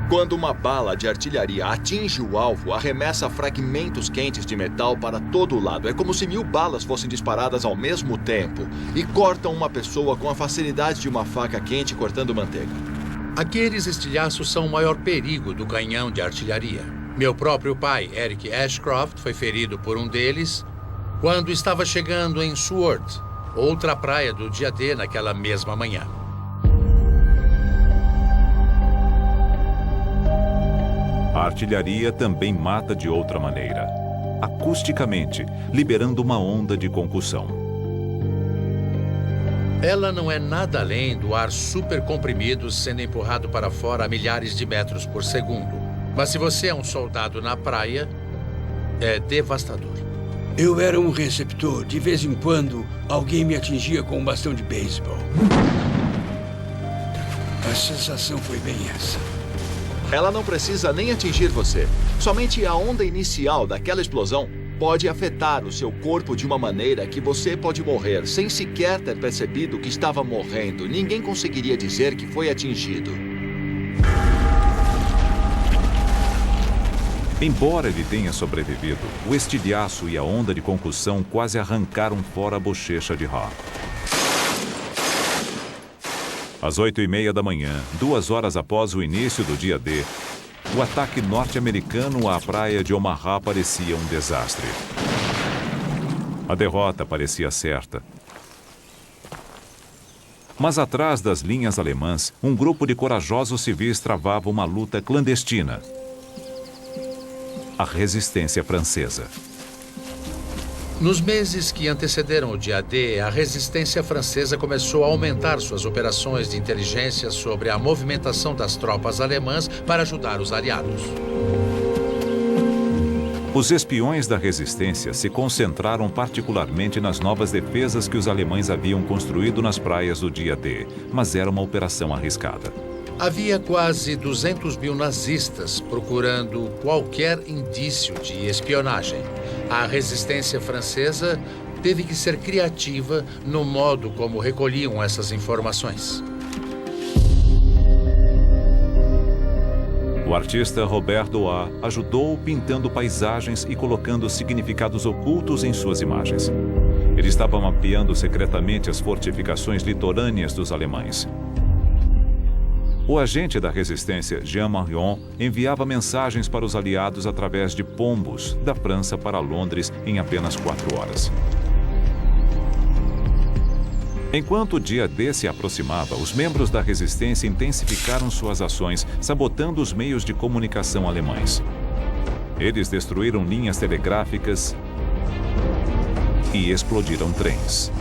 Quando uma bala de artilharia atinge o alvo, arremessa fragmentos quentes de metal para todo lado. É como se 1000 balas fossem disparadas ao mesmo tempo e cortam uma pessoa com a facilidade de uma faca quente cortando manteiga. Aqueles estilhaços são o maior perigo do canhão de artilharia. Meu próprio pai, Eric Ashcroft, foi ferido por um deles quando estava chegando em Seward, outra praia do dia D naquela mesma manhã. A artilharia também mata de outra maneira, acusticamente, liberando uma onda de concussão. Ela não é nada além do ar supercomprimido sendo empurrado para fora a milhares de metros por segundo. Mas se você é um soldado na praia, é devastador. Eu era um receptor. De vez em quando, alguém me atingia com um bastão de beisebol. A sensação foi bem essa. Ela não precisa nem atingir você. Somente a onda inicial daquela explosão pode afetar o seu corpo de uma maneira que você pode morrer sem sequer ter percebido que estava morrendo. Ninguém conseguiria dizer que foi atingido. Embora ele tenha sobrevivido, o estilhaço e a onda de concussão quase arrancaram fora a bochecha de Ra. Às 8h30 da manhã, 2 horas após o início do dia D, o ataque norte-americano à praia de Omaha parecia um desastre. A derrota parecia certa. Mas atrás das linhas alemãs, um grupo de corajosos civis travava uma luta clandestina. A resistência francesa. Nos meses que antecederam o dia D, a resistência francesa começou a aumentar suas operações de inteligência sobre a movimentação das tropas alemãs para ajudar os aliados. Os espiões da resistência se concentraram particularmente nas novas defesas que os alemães haviam construído nas praias do dia D, mas era uma operação arriscada. Havia quase 200 mil nazistas procurando qualquer indício de espionagem. A resistência francesa teve que ser criativa no modo como recolhiam essas informações. O O artista Robert Dois ajudou pintando paisagens e colocando significados ocultos em suas imagens. Ele estava mapeando secretamente as fortificações litorâneas dos alemães. O agente da resistência, Jean Marion, enviava mensagens para os aliados através de pombos da França para Londres em apenas 4 horas. Enquanto o dia D se aproximava, os membros da resistência intensificaram suas ações, sabotando os meios de comunicação alemães. Eles destruíram linhas telegráficas e explodiram trens.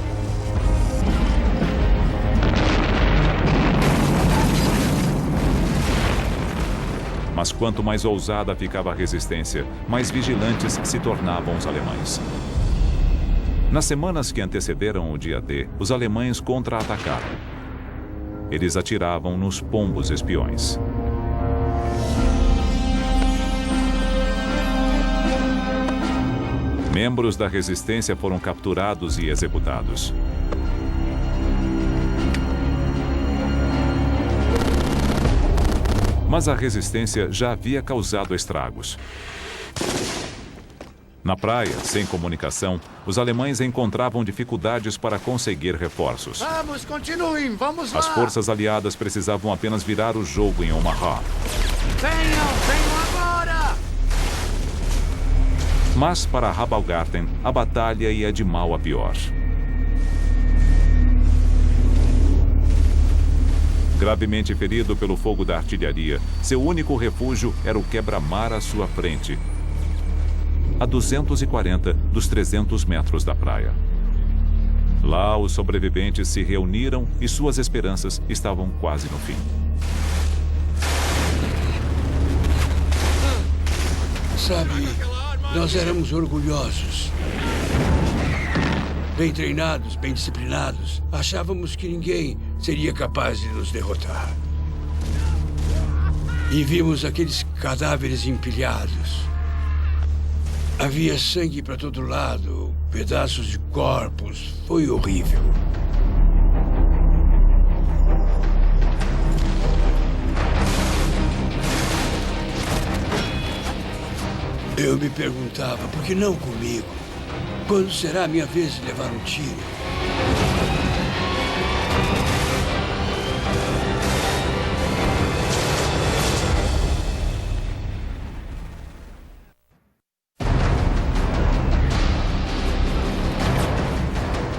Mas quanto mais ousada ficava a resistência, mais vigilantes se tornavam os alemães. Nas semanas que antecederam o dia D, os alemães contra-atacaram. Eles atiravam nos pombos espiões. Membros da resistência foram capturados e executados. Mas a resistência já havia causado estragos. Na praia, sem comunicação, os alemães encontravam dificuldades para conseguir reforços. Vamos, continuem, vamos lá! As forças aliadas precisavam apenas virar o jogo em Omaha. Venham agora! Mas para Rabaulgarten, a batalha ia de mal a pior. Gravemente ferido pelo fogo da artilharia, seu único refúgio era o quebra-mar à sua frente, a 240 dos 300 metros da praia. Lá, os sobreviventes se reuniram e suas esperanças estavam quase no fim. Sabe, nós éramos orgulhosos. Bem treinados, bem disciplinados. Achávamos que ninguém seria capaz de nos derrotar. E vimos aqueles cadáveres empilhados. Havia sangue para todo lado, pedaços de corpos. Foi horrível. Eu me perguntava, por que não comigo? Quando será a minha vez de levar um tiro?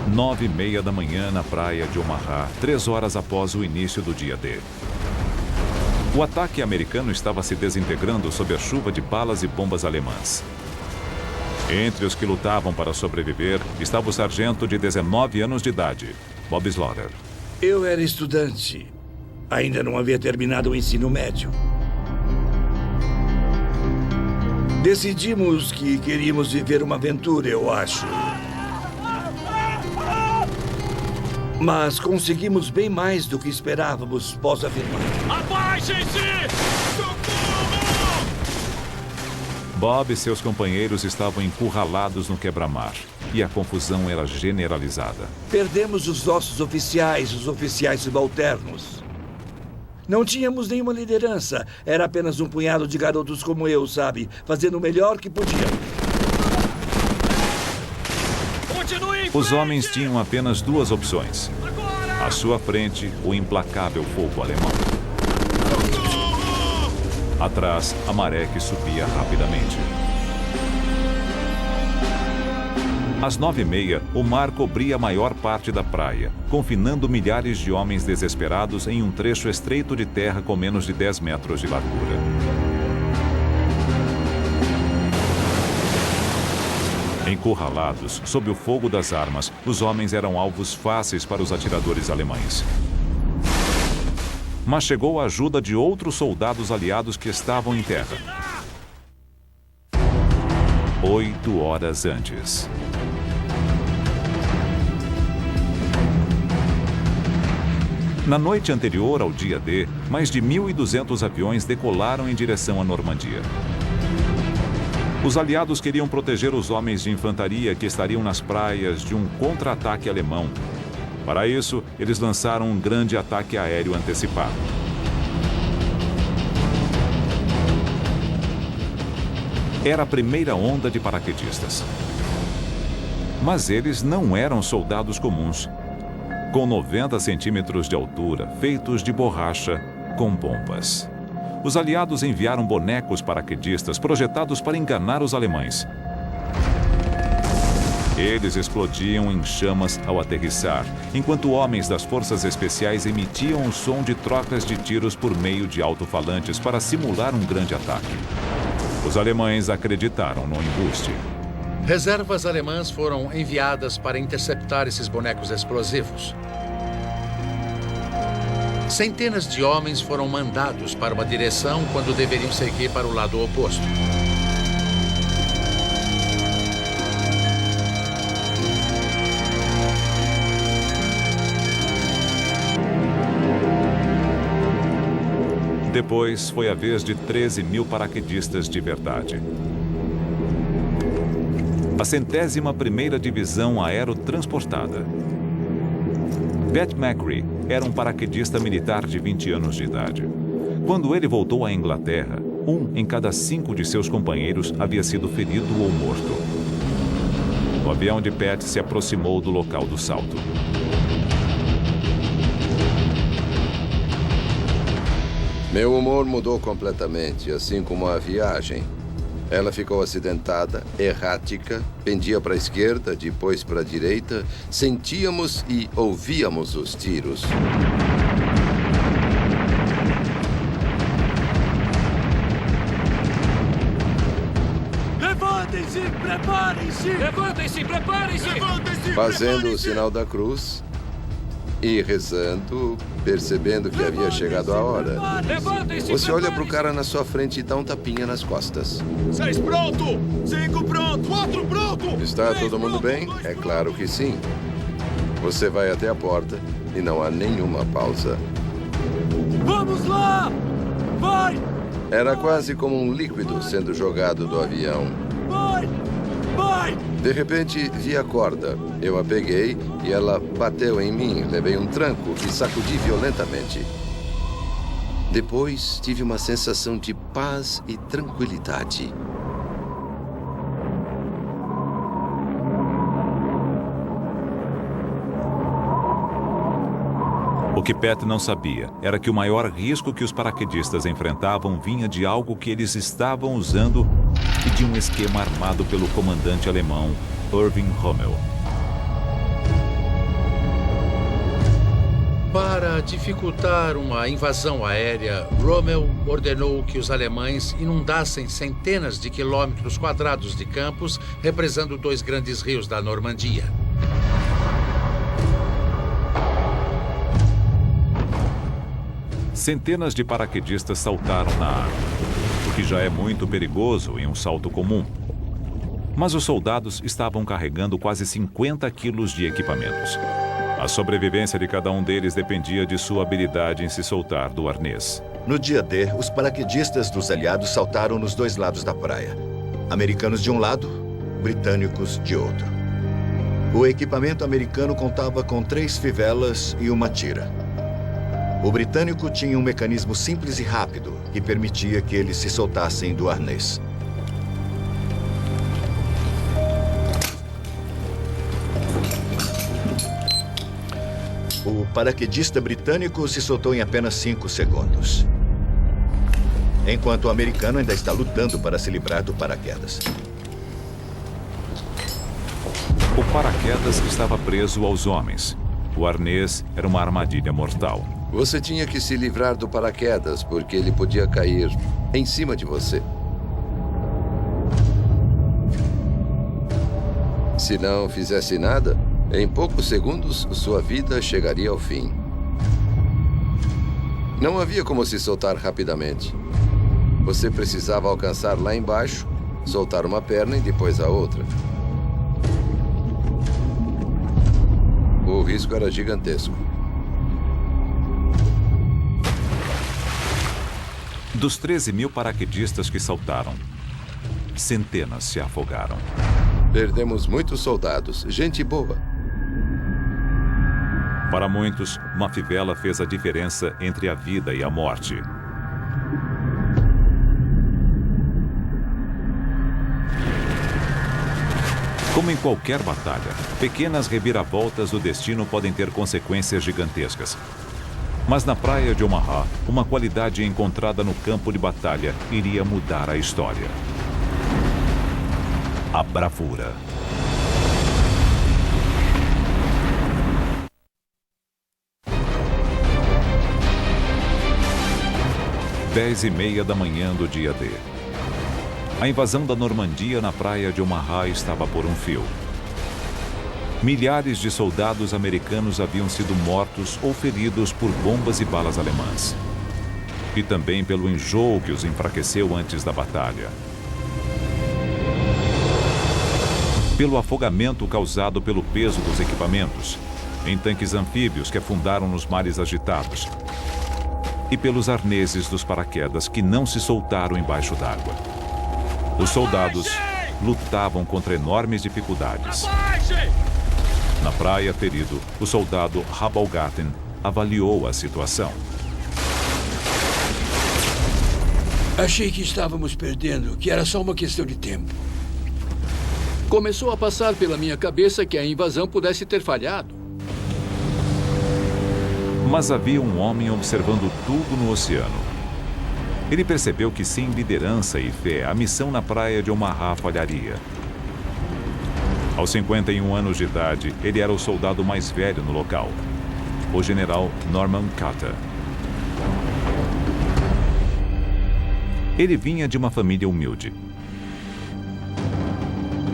Nove e meia da manhã na praia de Omaha, 3 horas após o início do dia D. O ataque americano estava se desintegrando sob a chuva de balas e bombas alemãs. Entre os que lutavam para sobreviver estava o sargento de 19 anos de idade, Bob Slaughter. Eu era estudante. Ainda não havia terminado o ensino médio. Decidimos que queríamos viver uma aventura, eu acho. Mas conseguimos bem mais do que esperávamos, posso afirmar. Abaixem-se! Bob e seus companheiros estavam encurralados no quebra-mar e a confusão era generalizada. Perdemos os nossos oficiais, os oficiais subalternos. Não tínhamos nenhuma liderança. Era apenas um punhado de garotos como eu, sabe? Fazendo o melhor que podiam. Os homens tinham apenas 2 opções. À sua frente, o implacável fogo alemão. Atrás, a maré que subia rapidamente. Às 9h30, o mar cobria a maior parte da praia, confinando milhares de homens desesperados em um trecho estreito de terra com menos de 10 metros de largura. Encurralados, sob o fogo das armas, os homens eram alvos fáceis para os atiradores alemães. Mas chegou a ajuda de outros soldados aliados que estavam em terra. 8 horas antes. Na noite anterior ao dia D, mais de 1.200 aviões decolaram em direção à Normandia. Os aliados queriam proteger os homens de infantaria que estariam nas praias de um contra-ataque alemão. Para isso, eles lançaram um grande ataque aéreo antecipado. Era a primeira onda de paraquedistas. Mas eles não eram soldados comuns. Com 90 centímetros de altura, feitos de borracha, com bombas. Os aliados enviaram bonecos paraquedistas projetados para enganar os alemães. Eles explodiam em chamas ao aterrissar, enquanto homens das forças especiais emitiam o som de trocas de tiros por meio de alto-falantes para simular um grande ataque. Os alemães acreditaram no embuste. Reservas alemãs foram enviadas para interceptar esses bonecos explosivos. Centenas de homens foram mandados para uma direção quando deveriam seguir para o lado oposto. Depois foi a vez de 13.000 paraquedistas de verdade. A 101ª Divisão Aerotransportada. Pat McCree era um paraquedista militar de 20 anos de idade. Quando ele voltou à Inglaterra, 1 em cada 5 de seus companheiros havia sido ferido ou morto. O avião de Pat se aproximou do local do salto. Meu humor mudou completamente, assim como a viagem. Ela ficou acidentada, errática, pendia para a esquerda, depois para a direita. Sentíamos e ouvíamos os tiros. Levantem-se, preparem-se! Levantem-se, preparem-se! Fazendo o sinal da cruz e rezando, percebendo que havia chegado a hora. Você olha para o cara na sua frente e dá um tapinha nas costas. 6 pronto! 5 pronto! 4 pronto! Está todo mundo bem? É claro que sim. Você vai até a porta e não há nenhuma pausa. Vamos lá! Vai! Era quase como um líquido sendo jogado do avião. Vai! Vai! De repente, vi a corda. Eu a peguei e ela bateu em mim. Levei um tranco e sacudi violentamente. Depois, tive uma sensação de paz e tranquilidade. O que Pat não sabia era que o maior risco que os paraquedistas enfrentavam vinha de algo que eles estavam usando e de um esquema armado pelo comandante alemão Erwin Rommel. Para dificultar uma invasão aérea, Rommel ordenou que os alemães inundassem centenas de quilômetros quadrados de campos, represando 2 grandes rios da Normandia. Centenas de paraquedistas saltaram na água, o que já é muito perigoso em um salto comum. Mas os soldados estavam carregando quase 50 quilos de equipamentos. A sobrevivência de cada um deles dependia de sua habilidade em se soltar do arnês. No dia D, os paraquedistas dos aliados saltaram nos 2 lados da praia. Americanos de um lado, britânicos de outro. O equipamento americano contava com 3 fivelas e uma tira. O britânico tinha um mecanismo simples e rápido que permitia que eles se soltassem do arnês. O paraquedista britânico se soltou em apenas 5 segundos. Enquanto o americano ainda está lutando para se livrar do paraquedas. O paraquedas estava preso aos homens. O arnês era uma armadilha mortal. Você tinha que se livrar do paraquedas, porque ele podia cair em cima de você. Se não fizesse nada, em poucos segundos, sua vida chegaria ao fim. Não havia como se soltar rapidamente. Você precisava alcançar lá embaixo, soltar uma perna e depois a outra. O risco era gigantesco. Dos 13.000 paraquedistas que saltaram, centenas se afogaram. Perdemos muitos soldados, gente boa. Para muitos, uma fivela fez a diferença entre a vida e a morte. Como em qualquer batalha, pequenas reviravoltas do destino podem ter consequências gigantescas. Mas na praia de Omaha, uma qualidade encontrada no campo de batalha iria mudar a história. A bravura. Dez e meia da manhã do dia D. A invasão da Normandia na praia de Omaha estava por um fio. Milhares de soldados americanos haviam sido mortos ou feridos por bombas e balas alemãs. E também pelo enjoo que os enfraqueceu antes da batalha. Pelo afogamento causado pelo peso dos equipamentos, em tanques anfíbios que afundaram nos mares agitados. E pelos arneses dos paraquedas que não se soltaram embaixo d'água. Os soldados lutavam contra enormes dificuldades. Na praia, ferido, o soldado Habalgarten avaliou a situação. Achei que estávamos perdendo, que era só uma questão de tempo. Começou a passar pela minha cabeça que a invasão pudesse ter falhado. Mas havia um homem observando tudo no oceano. Ele percebeu que sem liderança e fé, a missão na praia de Omaha falharia. Aos 51 anos de idade, ele era o soldado mais velho no local, o general Norman Carter. Ele vinha de uma família humilde.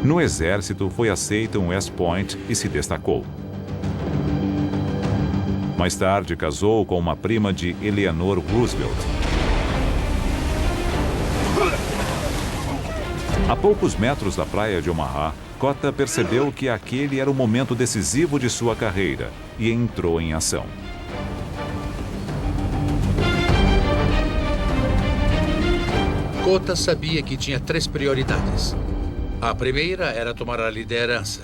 No exército, foi aceito em West Point e se destacou. Mais tarde, casou com uma prima de Eleanor Roosevelt. A poucos metros da praia de Omaha, Cota percebeu que aquele era o momento decisivo de sua carreira e entrou em ação. Cota sabia que tinha 3 prioridades. A primeira era tomar a liderança.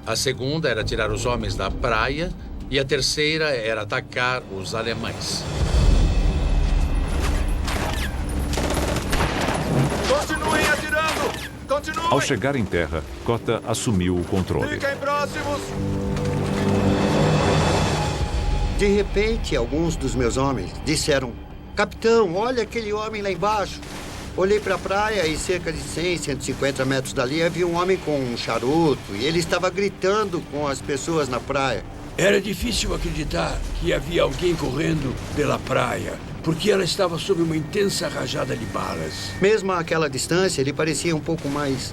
A segunda era tirar os homens da praia. E a terceira era atacar os alemães. Continuem atirando! Continuem! Ao chegar em terra, Cota assumiu o controle. Fiquem próximos! De repente, alguns dos meus homens disseram: Capitão, olha aquele homem lá embaixo. Olhei para a praia e cerca de 100, 150 metros dali havia um homem com um charuto e ele estava gritando com as pessoas na praia. Era difícil acreditar que havia alguém correndo pela praia, porque ela estava sob uma intensa rajada de balas. Mesmo àquela distância, ele parecia um pouco mais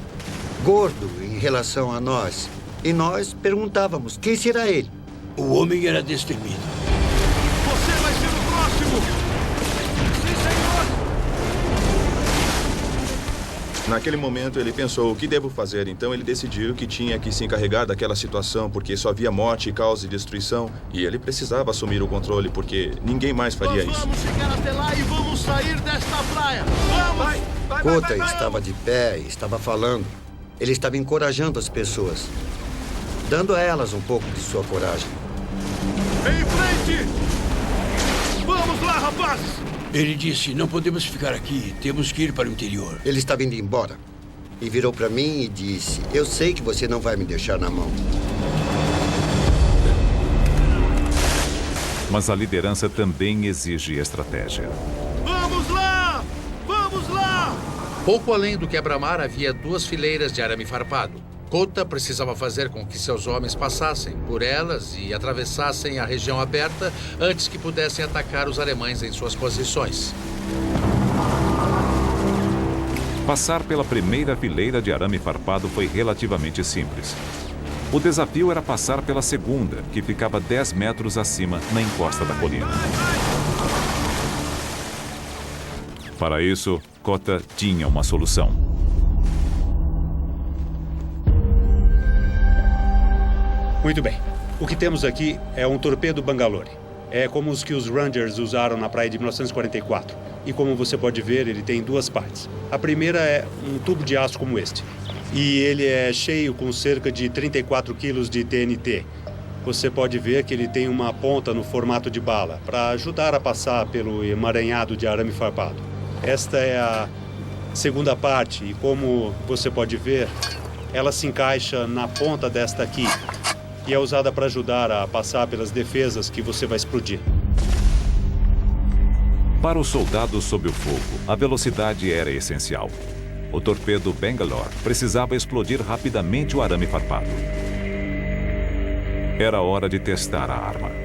gordo em relação a nós. E nós perguntávamos, quem será ele? O homem era destemido. Você vai ser o próximo! Sim, senhor! Naquele momento, ele pensou, o que devo fazer? Então, ele decidiu que tinha que se encarregar daquela situação, porque só havia morte, caos e destruição. E ele precisava assumir o controle, porque ninguém mais faria isso. Vamos chegar até lá e vamos sair desta praia! Vamos! Cota estava de pé e estava falando. Ele estava encorajando as pessoas, dando a elas um pouco de sua coragem. Em frente! Vamos lá, rapazes! Ele disse, não podemos ficar aqui, temos que ir para o interior. Ele estava indo embora e virou para mim e disse, eu sei que você não vai me deixar na mão. Mas a liderança também exige estratégia. Vamos lá! Vamos lá! Pouco além do quebra-mar havia 2 fileiras de arame farpado. Cota precisava fazer com que seus homens passassem por elas e atravessassem a região aberta antes que pudessem atacar os alemães em suas posições. Passar pela primeira fileira de arame farpado foi relativamente simples. O desafio era passar pela segunda, que ficava 10 metros acima, na encosta da colina. Para isso, Cota tinha uma solução. Muito bem. O que temos aqui é um torpedo Bangalore. É como os que os Rangers usaram na praia de 1944. E como você pode ver, ele tem 2 partes. A primeira é um tubo de aço como este. E ele é cheio com cerca de 34 quilos de TNT. Você pode ver que ele tem uma ponta no formato de bala, para ajudar a passar pelo emaranhado de arame farpado. Esta é a segunda parte, e como você pode ver, Ela se encaixa na ponta desta aqui e é usada para ajudar a passar pelas defesas que você vai explodir. Para os soldados sob o fogo, a velocidade era essencial. O torpedo Bangalore precisava explodir rapidamente o arame farpado. Era hora de testar a arma.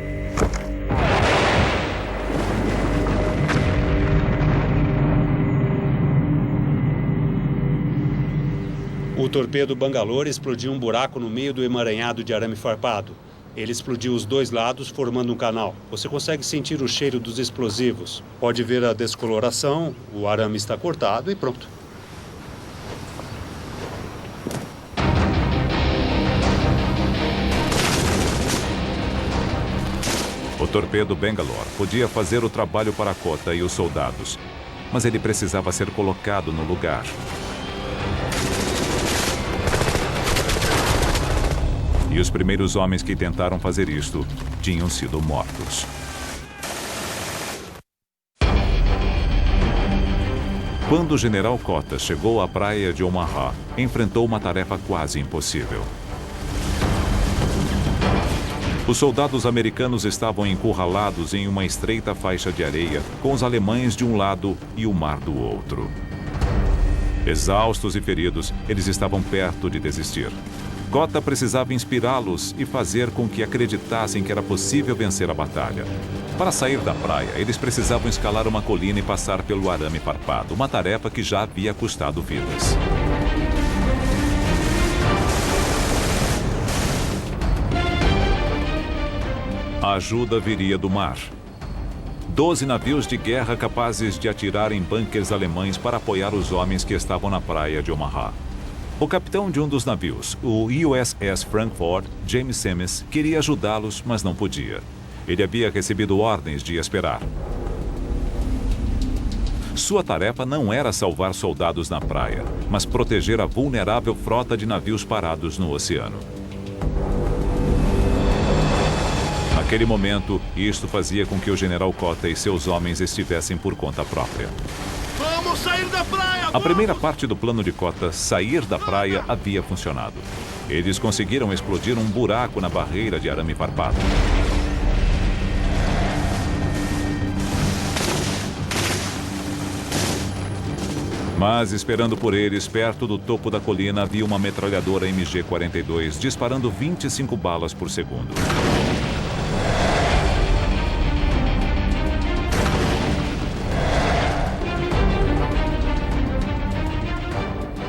O torpedo Bangalore explodiu um buraco no meio do emaranhado de arame farpado. Ele explodiu os dois lados, formando um canal. Você consegue sentir o cheiro dos explosivos. Pode ver a descoloração, o arame está cortado e pronto. O torpedo Bangalore podia fazer o trabalho para Kota e os soldados, mas ele precisava ser colocado no lugar. E os primeiros homens que tentaram fazer isto tinham sido mortos. Quando o general Kota chegou à praia de Omaha, enfrentou uma tarefa quase impossível. Os soldados americanos estavam encurralados em uma estreita faixa de areia, com os alemães de um lado e o mar do outro. Exaustos e feridos, eles estavam perto de desistir. Kota precisava inspirá-los e fazer com que acreditassem que era possível vencer a batalha. Para sair da praia, eles precisavam escalar uma colina e passar pelo arame farpado, uma tarefa que já havia custado vidas. A ajuda viria do mar. 12 navios de guerra capazes de atirar em bunkers alemães para apoiar os homens que estavam na praia de Omaha. O capitão de um dos navios, o USS Frankfurt, James Semmes, queria ajudá-los, mas não podia. Ele havia recebido ordens de esperar. Sua tarefa não era salvar soldados na praia, mas proteger a vulnerável frota de navios parados no oceano. Naquele momento, isto fazia com que o general Kota e seus homens estivessem por conta própria. Vamos sair da praia! A primeira parte do plano de Kota, sair da praia, havia funcionado. Eles conseguiram explodir um buraco na barreira de arame farpado. Mas, esperando por eles, perto do topo da colina, havia uma metralhadora MG-42 disparando 25 balas por segundo.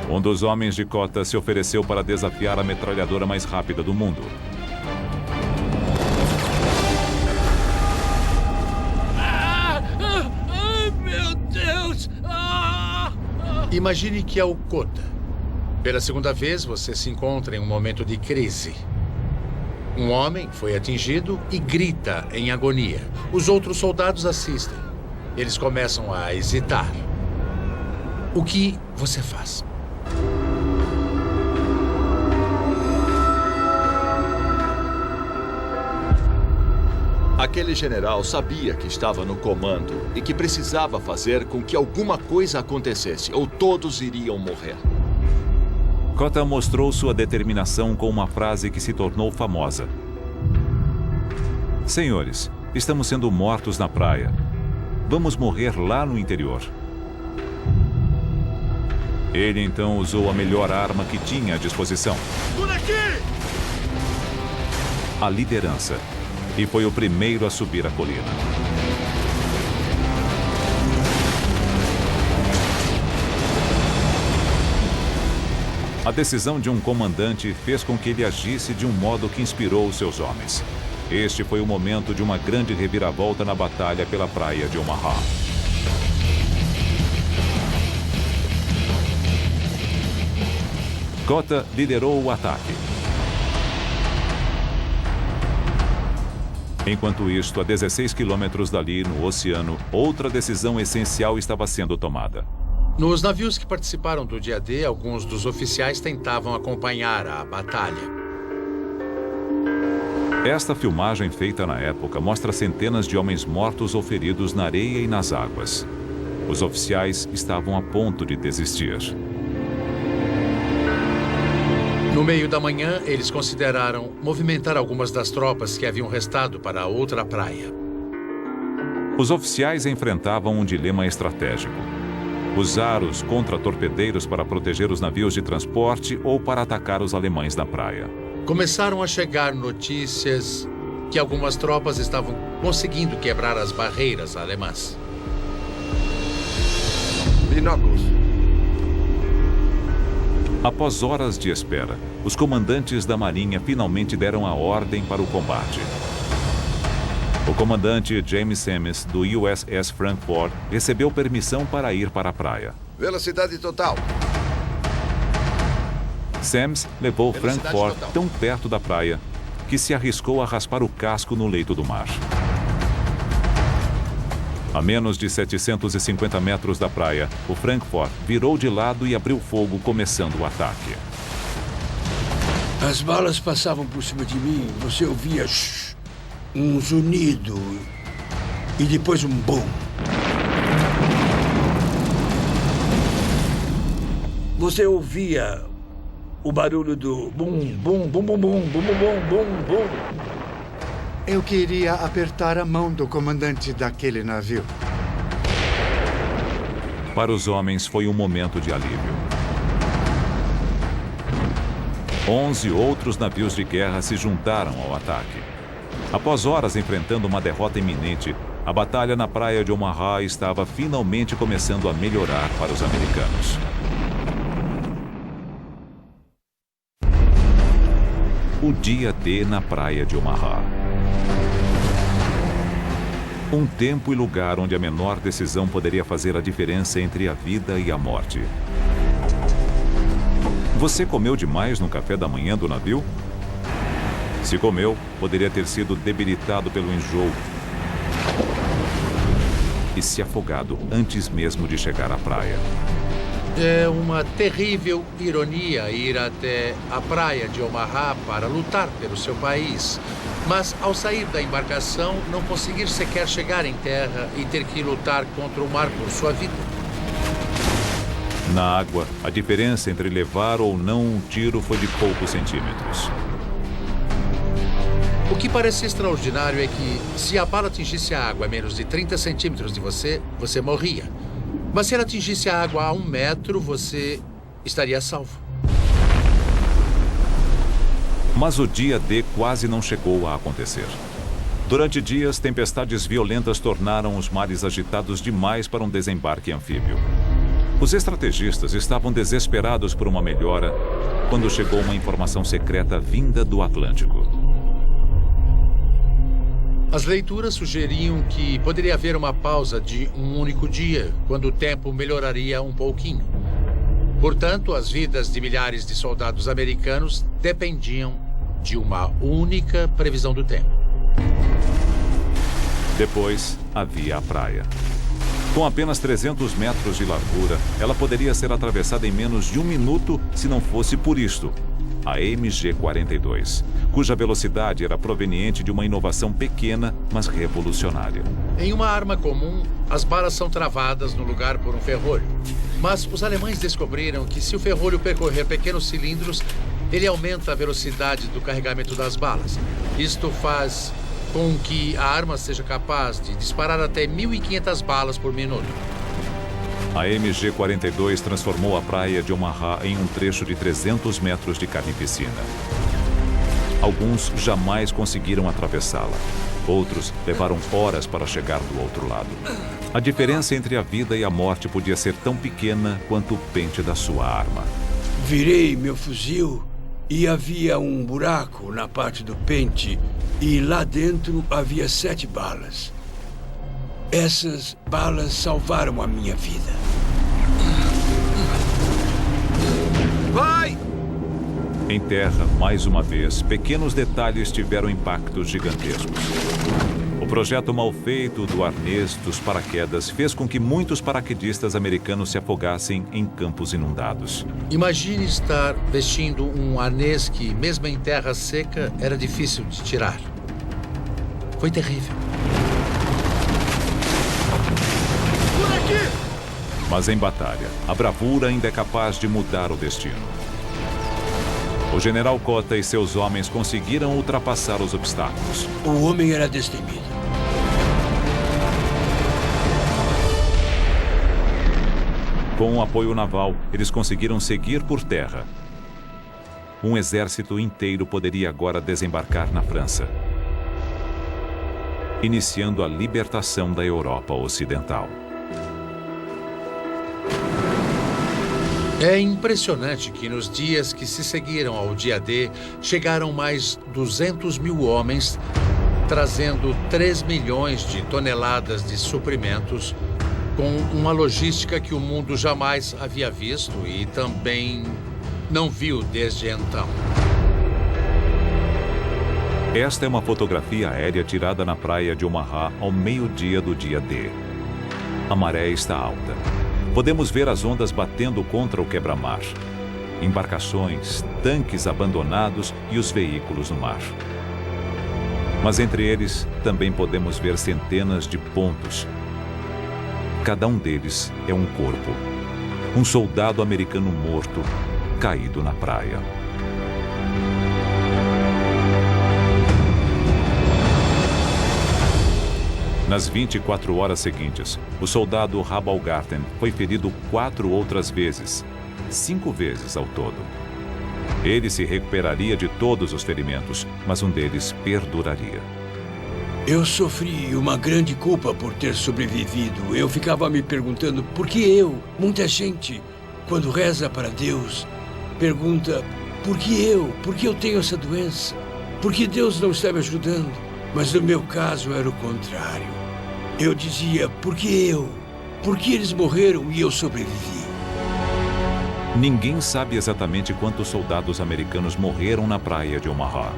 Um dos homens de Kota se ofereceu para desafiar a metralhadora mais rápida do mundo. Meu Deus! Imagine que é o Kota. Pela segunda vez, você se encontra em um momento de crise. Um homem foi atingido e grita em agonia. Os outros soldados assistem. Eles começam a hesitar. O que você faz? Aquele general sabia que estava no comando e que precisava fazer com que alguma coisa acontecesse, ou todos iriam morrer. Kota mostrou sua determinação com uma frase que se tornou famosa. Senhores, estamos sendo mortos na praia. Vamos morrer lá no interior. Ele então usou a melhor arma que tinha à disposição. Por aqui! A liderança. E foi o primeiro a subir a colina. A decisão de um comandante fez com que ele agisse de um modo que inspirou os seus homens. Este foi o momento de uma grande reviravolta na batalha pela praia de Omaha. Kota liderou o ataque. Enquanto isto, a 16 quilômetros dali, no oceano, outra decisão essencial estava sendo tomada. Nos navios que participaram do dia D, alguns dos oficiais tentavam acompanhar a batalha. Esta filmagem feita na época mostra centenas de homens mortos ou feridos na areia e nas águas. Os oficiais estavam a ponto de desistir. No meio da manhã, eles consideraram movimentar algumas das tropas que haviam restado para outra praia. Os oficiais enfrentavam um dilema estratégico: usar os contra-torpedeiros para proteger os navios de transporte ou para atacar os alemães na praia. Começaram a chegar notícias que algumas tropas estavam conseguindo quebrar as barreiras alemãs. Binóculos. Após horas de espera, os comandantes da Marinha finalmente deram a ordem para o combate. O comandante James Semmes, do USS Frankfurt, recebeu permissão para ir para a praia. Velocidade total. Semmes levou Frankfurt tão perto da praia que se arriscou a raspar o casco no leito do mar. A menos de 750 metros da praia, o Frankfurt virou de lado e abriu fogo, começando o ataque. As balas passavam por cima de mim. Você ouvia um zunido e depois um bum. Você ouvia o barulho do bum, bum, bum, bum, bum, bum, bum, bum, bum. Eu queria apertar a mão do comandante daquele navio. Para os homens, foi um momento de alívio. 11 outros navios de guerra se juntaram ao ataque. Após horas enfrentando uma derrota iminente, a batalha na praia de Omaha estava finalmente começando a melhorar para os americanos. O dia D na praia de Omaha. Um tempo e lugar onde a menor decisão poderia fazer a diferença entre a vida e a morte. Você comeu demais no café da manhã do navio? Se comeu, poderia ter sido debilitado pelo enjoo e se afogado antes mesmo de chegar à praia. É uma terrível ironia ir até a praia de Omaha para lutar pelo seu país, mas ao sair da embarcação não conseguir sequer chegar em terra e ter que lutar contra o mar por sua vida. Na água, a diferença entre levar ou não um tiro foi de poucos centímetros. O que parece extraordinário é que, se a bala atingisse a água a menos de 30 centímetros de você, você morria. Mas se ela atingisse a água a 1 metro, você estaria salvo. Mas o dia D quase não chegou a acontecer. Durante dias, tempestades violentas tornaram os mares agitados demais para um desembarque anfíbio. Os estrategistas estavam desesperados por uma melhora quando chegou uma informação secreta vinda do Atlântico. As leituras sugeriam que poderia haver uma pausa de um único dia, quando o tempo melhoraria um pouquinho. Portanto, as vidas de milhares de soldados americanos dependiam de uma única previsão do tempo. Depois, havia a praia. Com apenas 300 metros de largura, ela poderia ser atravessada em menos de 1 minuto se não fosse por isto: a MG-42, cuja velocidade era proveniente de uma inovação pequena, mas revolucionária. Em uma arma comum, as balas são travadas no lugar por um ferrolho. Mas os alemães descobriram que, se o ferrolho percorrer pequenos cilindros, ele aumenta a velocidade do carregamento das balas. Isto faz com que a arma seja capaz de disparar até 1.500 balas por minuto. A MG-42 transformou a praia de Omaha em um trecho de 300 metros de carnificina. Alguns jamais conseguiram atravessá-la. Outros levaram horas para chegar do outro lado. A diferença entre a vida e a morte podia ser tão pequena quanto o pente da sua arma. Virei meu fuzil e havia um buraco na parte do pente e lá dentro havia 7 balas. Essas balas salvaram a minha vida. Vai! Em terra, mais uma vez, pequenos detalhes tiveram impactos gigantescos. O projeto mal feito do arnês dos paraquedas fez com que muitos paraquedistas americanos se afogassem em campos inundados. Imagine estar vestindo um arnês que, mesmo em terra seca, era difícil de tirar. Foi terrível. Por aqui! Mas em batalha, a bravura ainda é capaz de mudar o destino. O general Cota e seus homens conseguiram ultrapassar os obstáculos. O homem era destemido. Com o apoio naval, eles conseguiram seguir por terra. Um exército inteiro poderia agora desembarcar na França, iniciando a libertação da Europa Ocidental. É impressionante que nos dias que se seguiram ao dia D, chegaram mais 200 mil homens, trazendo 3 milhões de toneladas de suprimentos, com uma logística que o mundo jamais havia visto e também não viu desde então. Esta é uma fotografia aérea tirada na praia de Omaha ao meio-dia do dia D. A maré está alta. Podemos ver as ondas batendo contra o quebra-mar. Embarcações, tanques abandonados e os veículos no mar. Mas entre eles também podemos ver centenas de pontos. Cada um deles é um corpo. Um soldado americano morto, caído na praia. Nas 24 horas seguintes, o soldado Rabaulgarten foi ferido 4 outras vezes, 5 vezes ao todo. Ele se recuperaria de todos os ferimentos, mas um deles perduraria. Eu sofri uma grande culpa por ter sobrevivido. Eu ficava me perguntando por que eu, muita gente, quando reza para Deus, pergunta por que eu tenho essa doença? Por que Deus não está me ajudando? Mas no meu caso era o contrário. Eu dizia, por que eu? Por que eles morreram e eu sobrevivi? Ninguém sabe exatamente quantos soldados americanos morreram na praia de Omaha.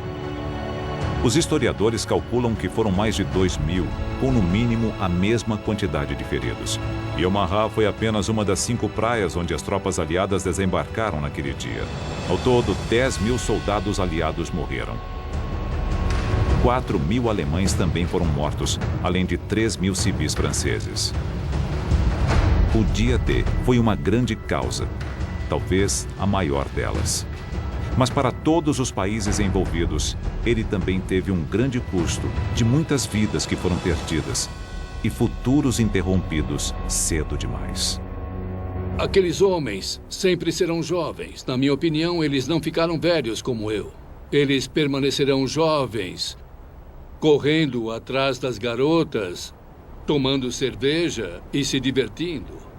Os historiadores calculam que foram mais de 2.000, com no mínimo a mesma quantidade de feridos. E Omaha foi apenas uma das 5 praias onde as tropas aliadas desembarcaram naquele dia. Ao todo, 10.000 soldados aliados morreram. 4.000 alemães também foram mortos, além de 3.000 civis franceses. O dia D foi uma grande causa, talvez a maior delas. Mas para todos os países envolvidos, ele também teve um grande custo de muitas vidas que foram perdidas e futuros interrompidos cedo demais. Aqueles homens sempre serão jovens. Na minha opinião, eles não ficaram velhos como eu. Eles permanecerão jovens, correndo atrás das garotas, tomando cerveja e se divertindo.